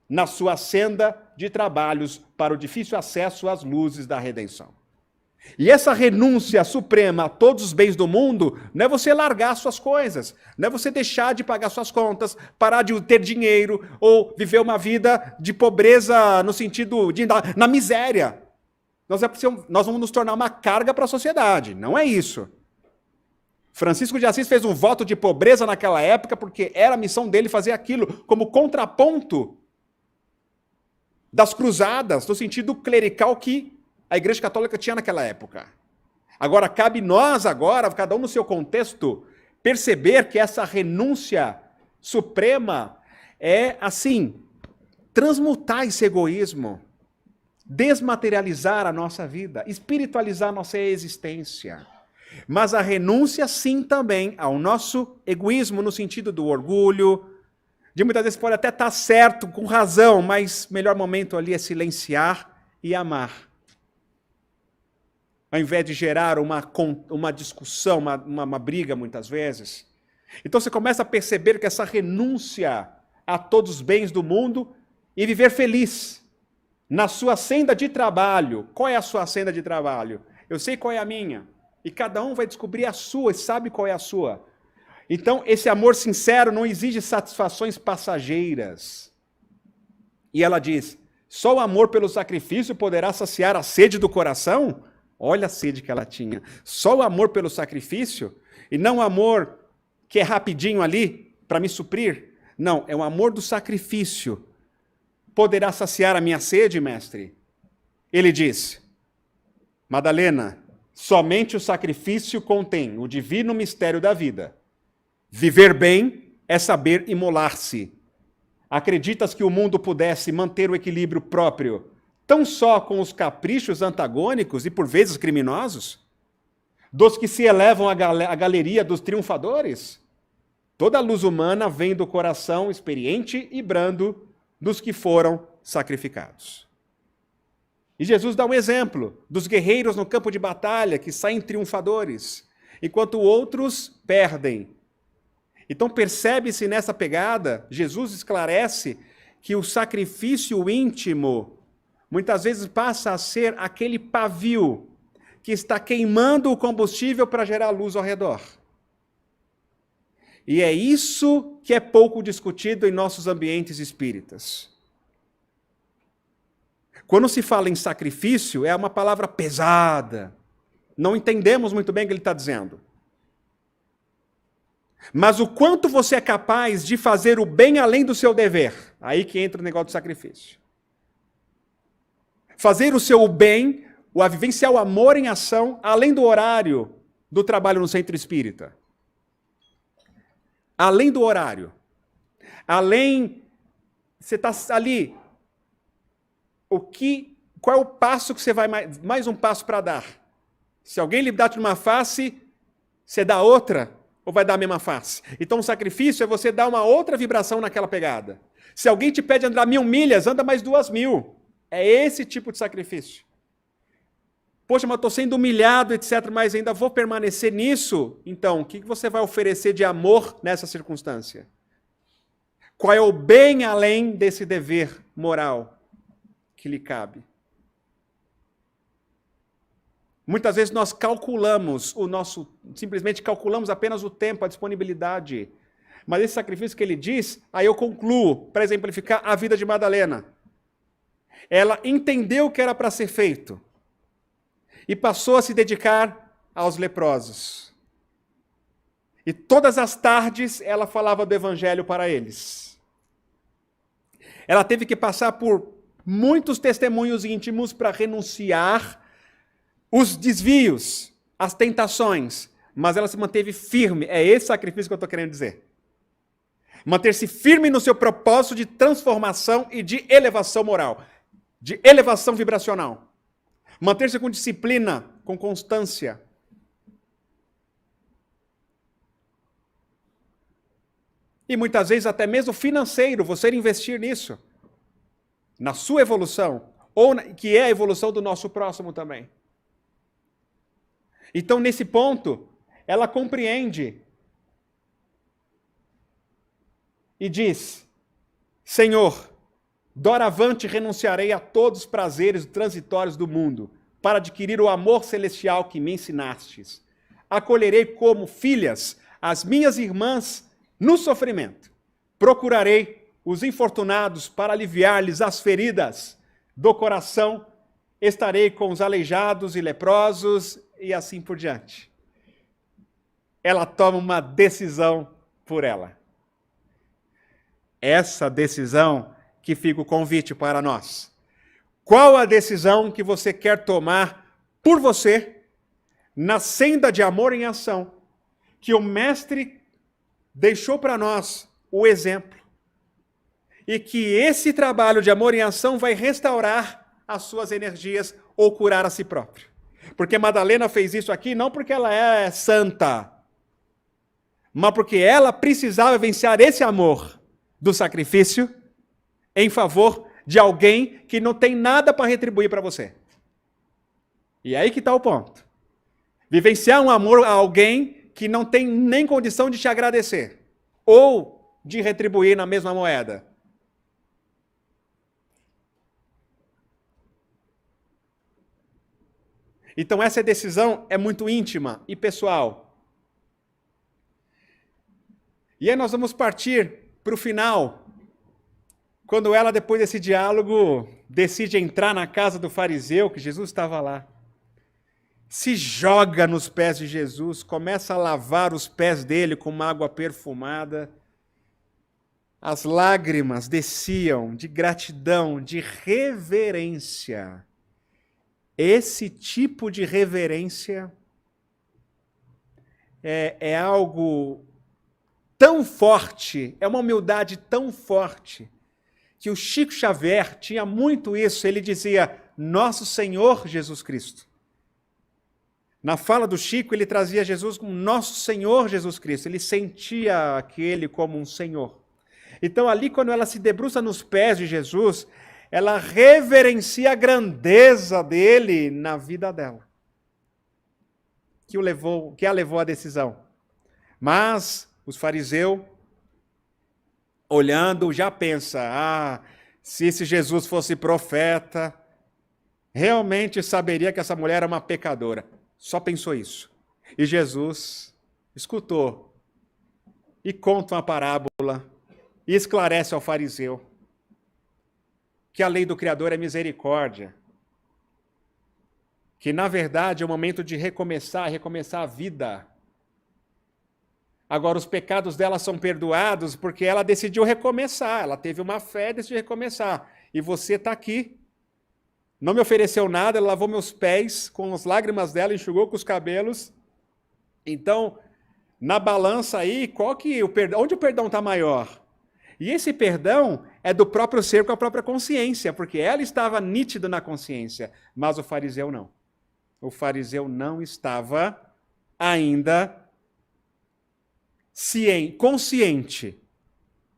na sua senda de trabalhos para o difícil acesso às luzes da redenção. E essa renúncia suprema a todos os bens do mundo não é você largar suas coisas, não é você deixar de pagar suas contas, parar de ter dinheiro ou viver uma vida de pobreza no sentido de na miséria. Nós vamos nos tornar uma carga para a sociedade, não é isso. Francisco de Assis fez um voto de pobreza naquela época porque era a missão dele fazer aquilo como contraponto das cruzadas, no sentido clerical que a Igreja Católica tinha naquela época. Agora, cabe nós agora, cada um no seu contexto, perceber que essa renúncia suprema é, assim, transmutar esse egoísmo, desmaterializar a nossa vida, espiritualizar a nossa existência. Mas a renúncia, sim, também ao nosso egoísmo, no sentido do orgulho, de muitas vezes pode até estar certo, com razão, mas o melhor momento ali é silenciar e amar. Ao invés de gerar uma discussão, uma briga, muitas vezes. Então você começa a perceber que essa renúncia a todos os bens do mundo e viver feliz na sua senda de trabalho. Qual é a sua senda de trabalho? Eu sei qual é a minha. E cada um vai descobrir a sua e sabe qual é a sua. Então, esse amor sincero não exige satisfações passageiras. E ela diz, só o amor pelo sacrifício poderá saciar a sede do coração? Olha a sede que ela tinha. Só o amor pelo sacrifício? E não o amor que é rapidinho ali para me suprir? Não, é o amor do sacrifício. Poderá saciar a minha sede, mestre? Ele diz, Madalena, somente o sacrifício contém o divino mistério da vida. Viver bem é saber imolar-se. Acreditas que o mundo pudesse manter o equilíbrio próprio tão só com os caprichos antagônicos e por vezes criminosos? Dos que se elevam à galeria dos triunfadores? Toda a luz humana vem do coração experiente e brando dos que foram sacrificados. E Jesus dá um exemplo dos guerreiros no campo de batalha que saem triunfadores, enquanto outros perdem. Então percebe-se nessa pegada, Jesus esclarece que o sacrifício íntimo muitas vezes passa a ser aquele pavio que está queimando o combustível para gerar luz ao redor. E é isso que é pouco discutido em nossos ambientes espíritas. Quando se fala em sacrifício, é uma palavra pesada. Não entendemos muito bem o que ele está dizendo. Mas o quanto você é capaz de fazer o bem além do seu dever, aí que entra o negócio do sacrifício. Fazer o seu bem a vivenciar o amor em ação, além do horário do trabalho no centro espírita. Além do horário. Além, você está ali, qual é o passo que você vai, mais um passo para dar? Se alguém lhe dá de uma face, você dá outra, ou vai dar a mesma face? Então o sacrifício é você dar uma outra vibração naquela pegada. Se alguém te pede andar 1000 milhas, anda mais 2000. É esse tipo de sacrifício. Poxa, mas estou sendo humilhado, etc., mas ainda vou permanecer nisso? Então, o que você vai oferecer de amor nessa circunstância? Qual é o bem além desse dever moral que lhe cabe? Muitas vezes nós simplesmente calculamos apenas o tempo, a disponibilidade. Mas esse sacrifício que ele diz, aí eu concluo, para exemplificar a vida de Madalena. Ela entendeu o que era para ser feito e passou a se dedicar aos leprosos. E todas as tardes ela falava do evangelho para eles. Ela teve que passar por muitos testemunhos íntimos para renunciar os desvios, as tentações, mas ela se manteve firme. É esse sacrifício que eu estou querendo dizer. Manter-se firme no seu propósito de transformação e de elevação moral, de elevação vibracional. Manter-se com disciplina, com constância. E muitas vezes até mesmo financeiro, você investir nisso, na sua evolução, que é a evolução do nosso próximo também. Então, nesse ponto, ela compreende e diz: Senhor, doravante renunciarei a todos os prazeres transitórios do mundo, para adquirir o amor celestial que me ensinastes. Acolherei como filhas as minhas irmãs no sofrimento. Procurarei os infortunados para aliviar-lhes as feridas do coração. Estarei com os aleijados e leprosos e assim por diante. Ela toma uma decisão por ela. Essa decisão que fica o convite para nós. Qual a decisão que você quer tomar por você, na senda de amor em ação, que o Mestre deixou para nós o exemplo, e que esse trabalho de amor em ação vai restaurar as suas energias ou curar a si próprio? Porque Madalena fez isso aqui não porque ela é santa, mas porque ela precisava vivenciar esse amor do sacrifício em favor de alguém que não tem nada para retribuir para você. E aí que está o ponto. Vivenciar um amor a alguém que não tem nem condição de te agradecer ou de retribuir na mesma moeda. Então essa decisão é muito íntima e pessoal. E aí nós vamos partir para o final, quando ela, depois desse diálogo, decide entrar na casa do fariseu, que Jesus estava lá. Se joga nos pés de Jesus, começa a lavar os pés dele com uma água perfumada. As lágrimas desciam de gratidão, de reverência. Esse tipo de reverência é algo tão forte, é uma humildade tão forte, que o Chico Xavier tinha muito isso. Ele dizia, Nosso Senhor Jesus Cristo. Na fala do Chico, ele trazia Jesus como Nosso Senhor Jesus Cristo. Ele sentia aquele como um Senhor. Então ali, quando ela se debruça nos pés de Jesus, ela reverencia a grandeza dele na vida dela, que a levou à decisão. Mas os fariseus, olhando, já pensa, se esse Jesus fosse profeta, realmente saberia que essa mulher era uma pecadora. Só pensou isso. E Jesus escutou e conta uma parábola e esclarece ao fariseu que a lei do Criador é misericórdia, que na verdade é o momento de recomeçar a vida. Agora os pecados dela são perdoados porque ela decidiu recomeçar, ela teve uma fé e decidiu recomeçar. E você está aqui não me ofereceu nada, ela lavou meus pés com as lágrimas dela, enxugou com os cabelos. Então, na balança aí, onde o perdão está maior? E esse perdão é do próprio ser com a própria consciência, porque ela estava nítida na consciência, mas o fariseu não. O fariseu não estava ainda consciente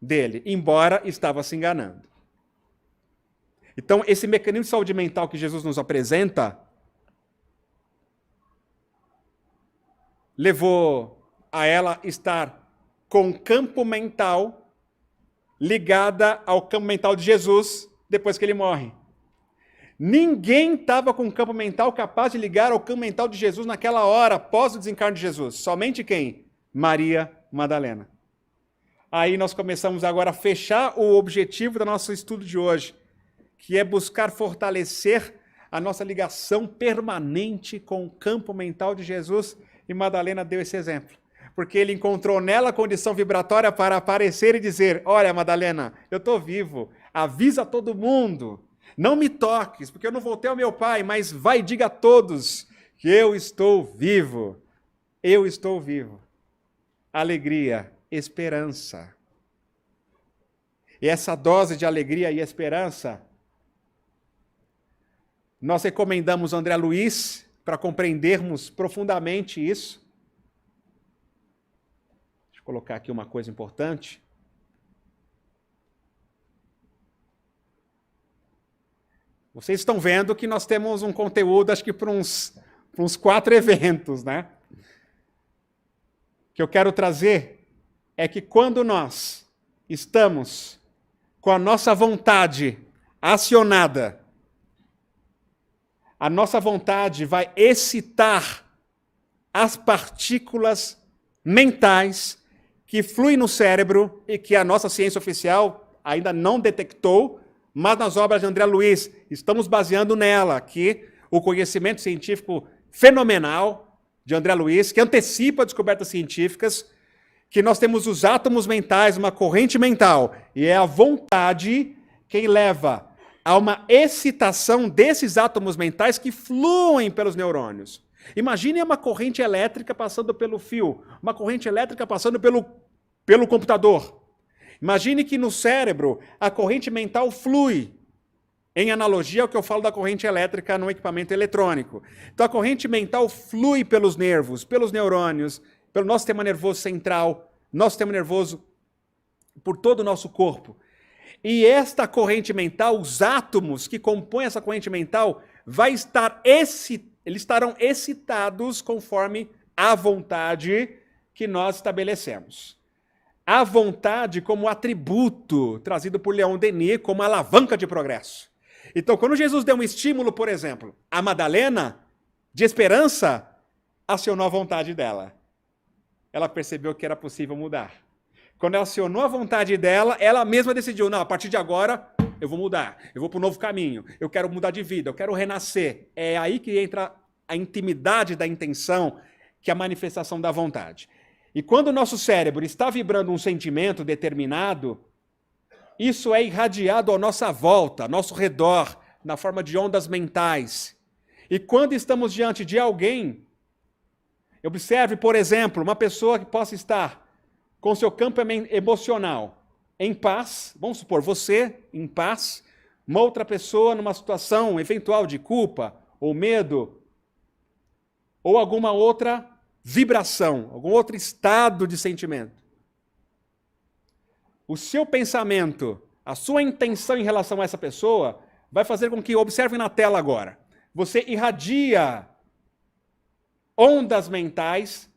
dele, embora estava se enganando. Então, esse mecanismo de saúde mental que Jesus nos apresenta levou a ela estar com o campo mental ligada ao campo mental de Jesus depois que ele morre. Ninguém estava com o campo mental capaz de ligar ao campo mental de Jesus naquela hora, após o desencarne de Jesus. Somente quem? Maria Madalena. Aí nós começamos agora a fechar o objetivo do nosso estudo de hoje, que é buscar fortalecer a nossa ligação permanente com o campo mental de Jesus, e Madalena deu esse exemplo. Porque ele encontrou nela a condição vibratória para aparecer e dizer: olha, Madalena, eu estou vivo, avisa todo mundo, não me toques, porque eu não voltei ao meu pai, mas vai e diga a todos que eu estou vivo. Eu estou vivo. Alegria, esperança. E essa dose de alegria e esperança, nós recomendamos André Luiz para compreendermos profundamente isso. Deixa eu colocar aqui uma coisa importante. Vocês estão vendo que nós temos um conteúdo, acho que para uns 4 eventos, né? O que eu quero trazer é que quando nós estamos com a nossa vontade acionada, a nossa vontade vai excitar as partículas mentais que fluem no cérebro e que a nossa ciência oficial ainda não detectou, mas nas obras de André Luiz estamos baseando nela, que o conhecimento científico fenomenal de André Luiz, que antecipa descobertas científicas, que nós temos os átomos mentais, uma corrente mental, e é a vontade quem leva a uma excitação desses átomos mentais que fluem pelos neurônios. Imagine uma corrente elétrica passando pelo fio, uma corrente elétrica passando pelo computador. Imagine que no cérebro a corrente mental flui, em analogia ao que eu falo da corrente elétrica no equipamento eletrônico. Então a corrente mental flui pelos nervos, pelos neurônios, pelo nosso sistema nervoso central, nosso sistema nervoso, por todo o nosso corpo. E esta corrente mental, os átomos que compõem essa corrente mental, eles estarão excitados conforme a vontade que nós estabelecemos. A vontade como atributo trazido por Leon Denis como alavanca de progresso. Então, quando Jesus deu um estímulo, por exemplo, a Madalena, de esperança, acionou a vontade dela. Ela percebeu que era possível mudar. Quando ela acionou a vontade dela, ela mesma decidiu: não, a partir de agora eu vou mudar, eu vou para um novo caminho, eu quero mudar de vida, eu quero renascer. É aí que entra a intimidade da intenção, que é a manifestação da vontade. E quando o nosso cérebro está vibrando um sentimento determinado, isso é irradiado à nossa volta, ao nosso redor, na forma de ondas mentais. E quando estamos diante de alguém, observe, por exemplo, uma pessoa que possa estar com seu campo emocional em paz, vamos supor, você em paz, uma outra pessoa numa situação eventual de culpa ou medo, ou alguma outra vibração, algum outro estado de sentimento. O seu pensamento, a sua intenção em relação a essa pessoa, vai fazer com que, observe na tela agora, você irradia ondas mentais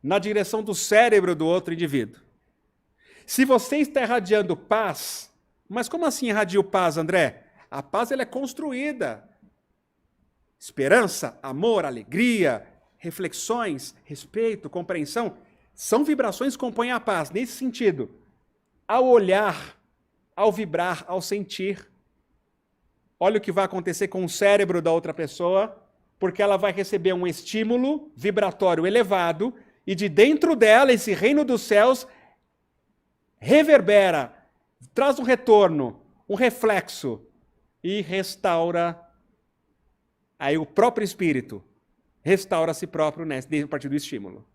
na direção do cérebro do outro indivíduo. Se você está irradiando paz, mas como assim irradio paz, André? A paz ela é construída. Esperança, amor, alegria, reflexões, respeito, compreensão, são vibrações que compõem a paz. Nesse sentido, ao olhar, ao vibrar, ao sentir, olha o que vai acontecer com o cérebro da outra pessoa, porque ela vai receber um estímulo vibratório elevado e de dentro dela, esse reino dos céus reverbera, traz um retorno, um reflexo e restaura Aí o próprio espírito restaura a si próprio a partir do estímulo.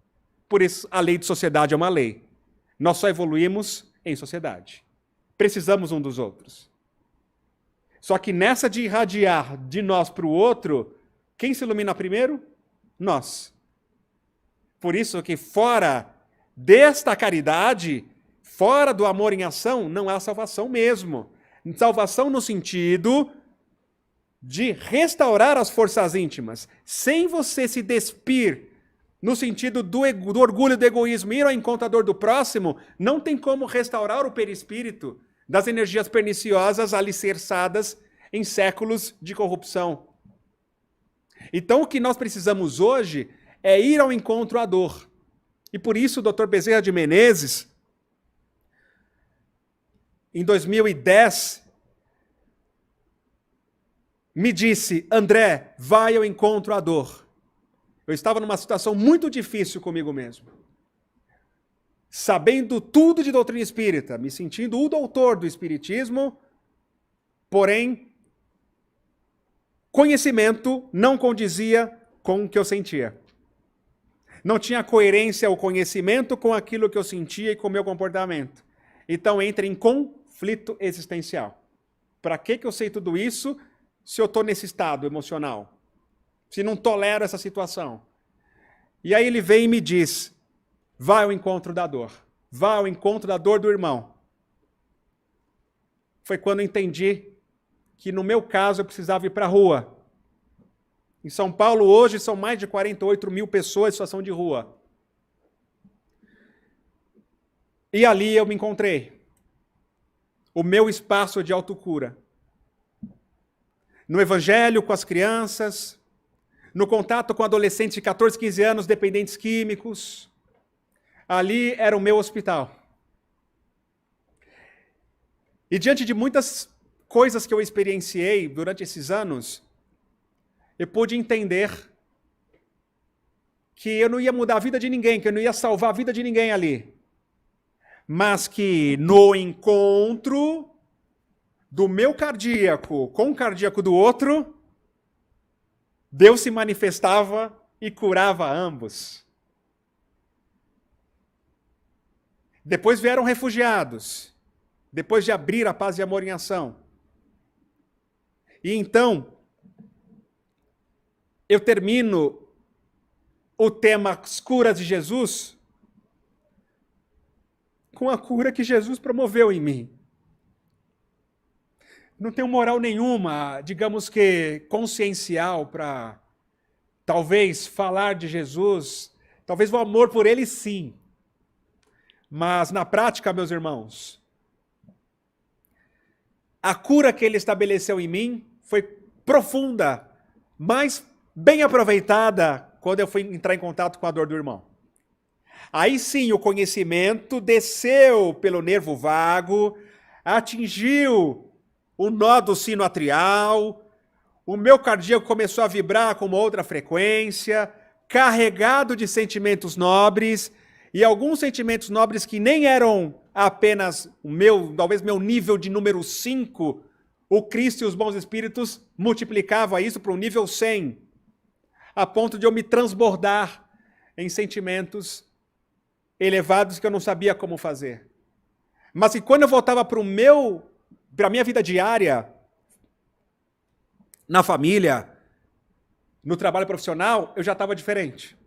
Por isso, a lei de sociedade é uma lei. Nós só evoluímos em sociedade. Precisamos um dos outros. Só que nessa de irradiar de nós para o outro, quem se ilumina primeiro? Nós. Por isso que fora desta caridade, fora do amor em ação, não há salvação mesmo. Salvação no sentido de restaurar as forças íntimas, sem você se despir no sentido do orgulho, do egoísmo, ir ao encontro da dor do próximo, não tem como restaurar o perispírito das energias perniciosas alicerçadas em séculos de corrupção. Então, o que nós precisamos hoje é ir ao encontro à dor. E por isso o Dr. Bezerra de Menezes, em 2010, me disse: André, vai ao encontro à dor. Eu estava numa situação muito difícil comigo mesmo. Sabendo tudo de doutrina espírita, me sentindo o doutor do espiritismo, porém, conhecimento não condizia com o que eu sentia. Não tinha coerência o conhecimento com aquilo que eu sentia e com o meu comportamento. Então entra em conflito existencial. Para que eu sei tudo isso se eu estou nesse estado emocional? Se não tolero essa situação? E aí ele vem e me diz: vai ao encontro da dor. Vai ao encontro da dor do irmão. Foi quando eu entendi que no meu caso eu precisava ir para a rua. Em São Paulo hoje são mais de 48 mil pessoas em situação de rua. E ali eu me encontrei. O meu espaço de autocura. No evangelho com as crianças, no contato com adolescentes de 14, 15 anos, dependentes químicos. Ali era o meu hospital. E diante de muitas coisas que eu experienciei durante esses anos, eu pude entender que eu não ia mudar a vida de ninguém, que eu não ia salvar a vida de ninguém ali. Mas que no encontro do meu cardíaco com o cardíaco do outro, Deus se manifestava e curava ambos. Depois vieram refugiados, depois de abrir a paz e amor em ação. E então, eu termino o tema As Curas de Jesus com a cura que Jesus promoveu em mim. Não tenho moral nenhuma, digamos que consciencial, para talvez falar de Jesus, talvez o amor por ele sim. Mas na prática, meus irmãos, a cura que ele estabeleceu em mim foi profunda, mas bem aproveitada quando eu fui entrar em contato com a dor do irmão. Aí sim o conhecimento desceu pelo nervo vago, atingiu o nó do sino atrial, o meu cardíaco começou a vibrar com uma outra frequência, carregado de sentimentos nobres, e alguns sentimentos nobres que nem eram apenas talvez meu nível de número 5, o Cristo e os bons espíritos multiplicavam isso para um nível 100, a ponto de eu me transbordar em sentimentos elevados que eu não sabia como fazer. Mas que quando eu voltava para a minha vida diária, na família, no trabalho profissional, eu já estava diferente.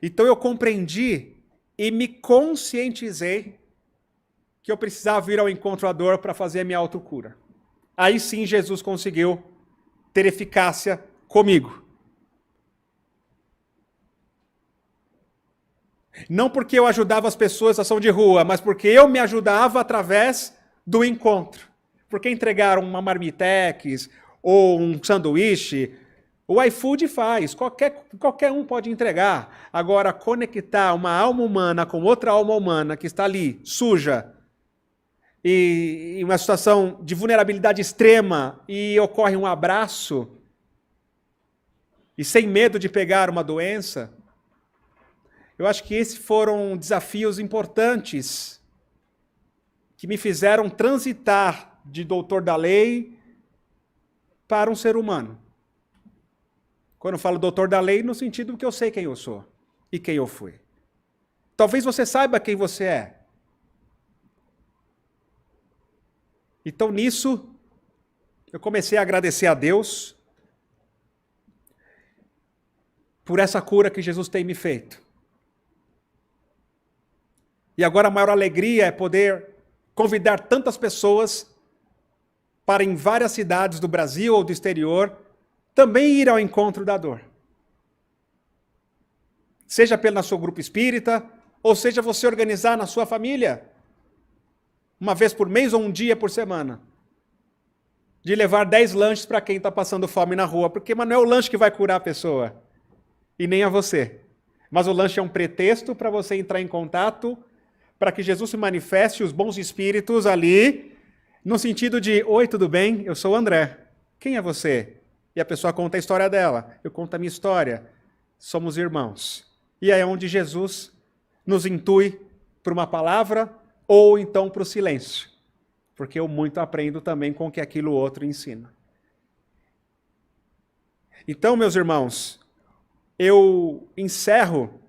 Então eu compreendi e me conscientizei que eu precisava ir ao encontro à dor para fazer a minha autocura. Aí sim Jesus conseguiu ter eficácia comigo. Não porque eu ajudava as pessoas em ação de rua, mas porque eu me ajudava através do encontro. Porque entregar uma marmitex ou um sanduíche, o iFood faz, qualquer um pode entregar. Agora, conectar uma alma humana com outra alma humana que está ali, suja, e em uma situação de vulnerabilidade extrema, e ocorre um abraço, e sem medo de pegar uma doença, eu acho que esses foram desafios importantes que me fizeram transitar de doutor da lei para um ser humano. Quando eu falo doutor da lei, no sentido que eu sei quem eu sou e quem eu fui. Talvez você saiba quem você é. Então, nisso, eu comecei a agradecer a Deus por essa cura que Jesus tem me feito. E agora a maior alegria é poder convidar tantas pessoas para, em várias cidades do Brasil ou do exterior, também ir ao encontro da dor. Seja pelo seu grupo espírita, ou seja você organizar na sua família, uma vez por mês ou um dia por semana, de levar 10 lanches para quem está passando fome na rua, porque não é o lanche que vai curar a pessoa, e nem a você. Mas o lanche é um pretexto para você entrar em contato, para que Jesus se manifeste, os bons espíritos ali, no sentido de, oi, tudo bem? Eu sou o André. Quem é você? E a pessoa conta a história dela, eu conto a minha história. Somos irmãos. E é onde Jesus nos intui para uma palavra ou então para o silêncio. Porque eu muito aprendo também com o que aquilo outro ensina. Então, meus irmãos, eu encerro,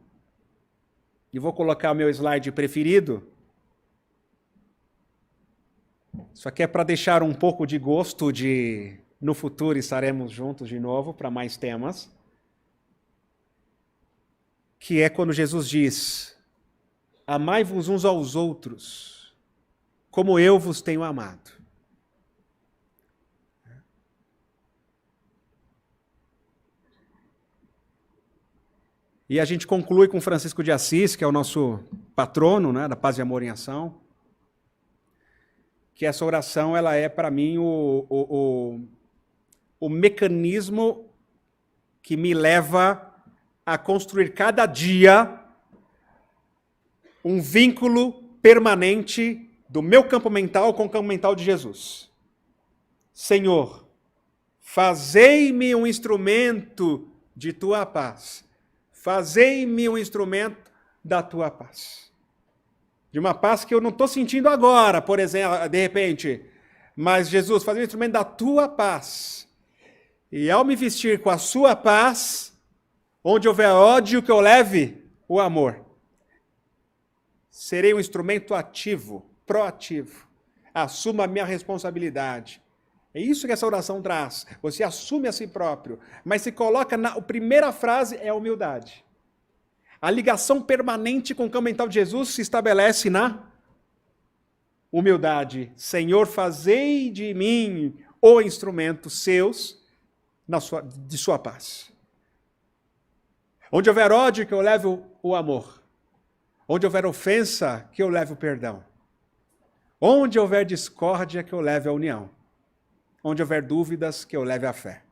e vou colocar o meu slide preferido. Isso aqui é para deixar um pouco de gosto de, no futuro estaremos juntos de novo para mais temas. Que é quando Jesus diz, amai-vos uns aos outros, como eu vos tenho amado. E a gente conclui com Francisco de Assis, que é o nosso patrono, né, da Paz e Amor em Ação, que essa oração ela é, para mim, o mecanismo que me leva a construir cada dia um vínculo permanente do meu campo mental com o campo mental de Jesus. Senhor, fazei-me um instrumento de tua paz. Fazei-me um instrumento da tua paz. De uma paz que eu não estou sentindo agora, por exemplo, de repente. Mas, Jesus, fazei-me um instrumento da tua paz. E ao me vestir com a sua paz, onde houver ódio, que eu leve o amor. Serei um instrumento ativo, proativo. Assuma a minha responsabilidade. É isso que essa oração traz. Você assume a si próprio, mas se coloca a primeira frase é a humildade. A ligação permanente com o campo mental de Jesus se estabelece na humildade. Senhor, fazei de mim o instrumento seus de sua paz. Onde houver ódio, que eu leve o amor. Onde houver ofensa, que eu leve o perdão. Onde houver discórdia, que eu leve a união. Onde houver dúvidas, que eu leve a fé.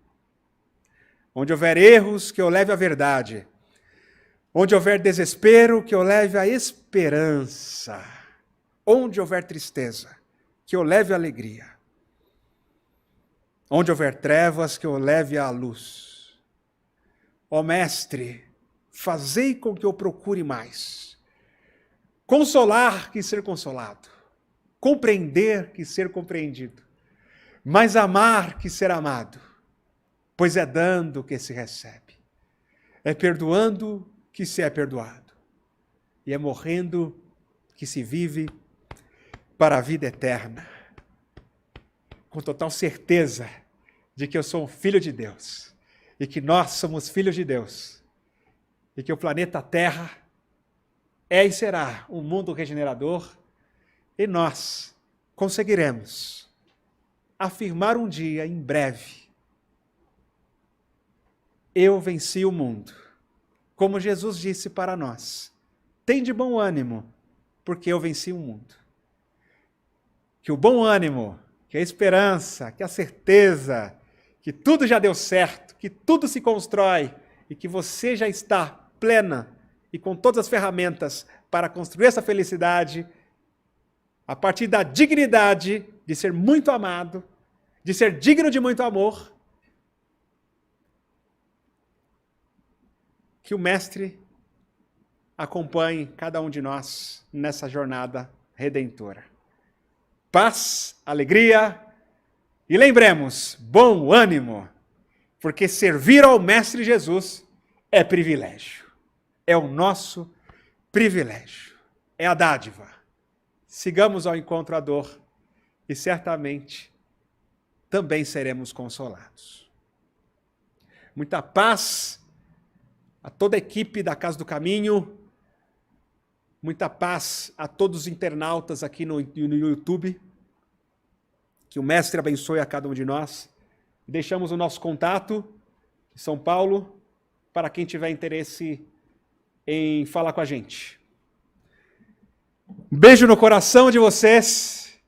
Onde houver erros, que eu leve a verdade. Onde houver desespero, que eu leve a esperança. Onde houver tristeza, que eu leve a alegria. Onde houver trevas, que eu leve a luz. Ó Mestre, fazei com que eu procure mais. Consolar que ser consolado. Compreender que ser compreendido. Mais amar que ser amado. Pois é dando que se recebe. É perdoando que se é perdoado. E é morrendo que se vive para a vida eterna. Com total certeza de que eu sou um filho de Deus. E que nós somos filhos de Deus. E que o planeta Terra é e será um mundo regenerador. E nós conseguiremos afirmar um dia, em breve, eu venci o mundo. Como Jesus disse para nós, tem de bom ânimo, porque eu venci o mundo. Que o bom ânimo, que a esperança, que a certeza, que tudo já deu certo, que tudo se constrói e que você já está plena e com todas as ferramentas para construir essa felicidade a partir da dignidade de ser muito amado, de ser digno de muito amor, que o Mestre acompanhe cada um de nós nessa jornada redentora. Paz, alegria, E lembremos, bom ânimo, porque servir ao Mestre Jesus é privilégio. É o nosso privilégio. É a dádiva. Sigamos ao encontro à dor e certamente também seremos consolados. Muita paz a toda a equipe da Casa do Caminho, muita paz a todos os internautas aqui no YouTube. Que o Mestre abençoe a cada um de nós. Deixamos o nosso contato em São Paulo para quem tiver interesse em falar com a gente. Um beijo no coração de vocês.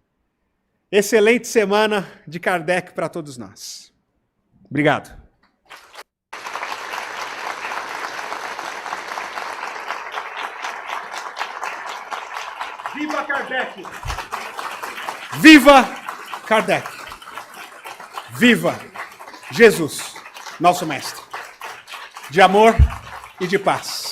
Excelente semana de Kardec para todos nós. Obrigado. Viva Kardec! Viva Kardec! Viva Jesus, nosso Mestre! De amor e de paz.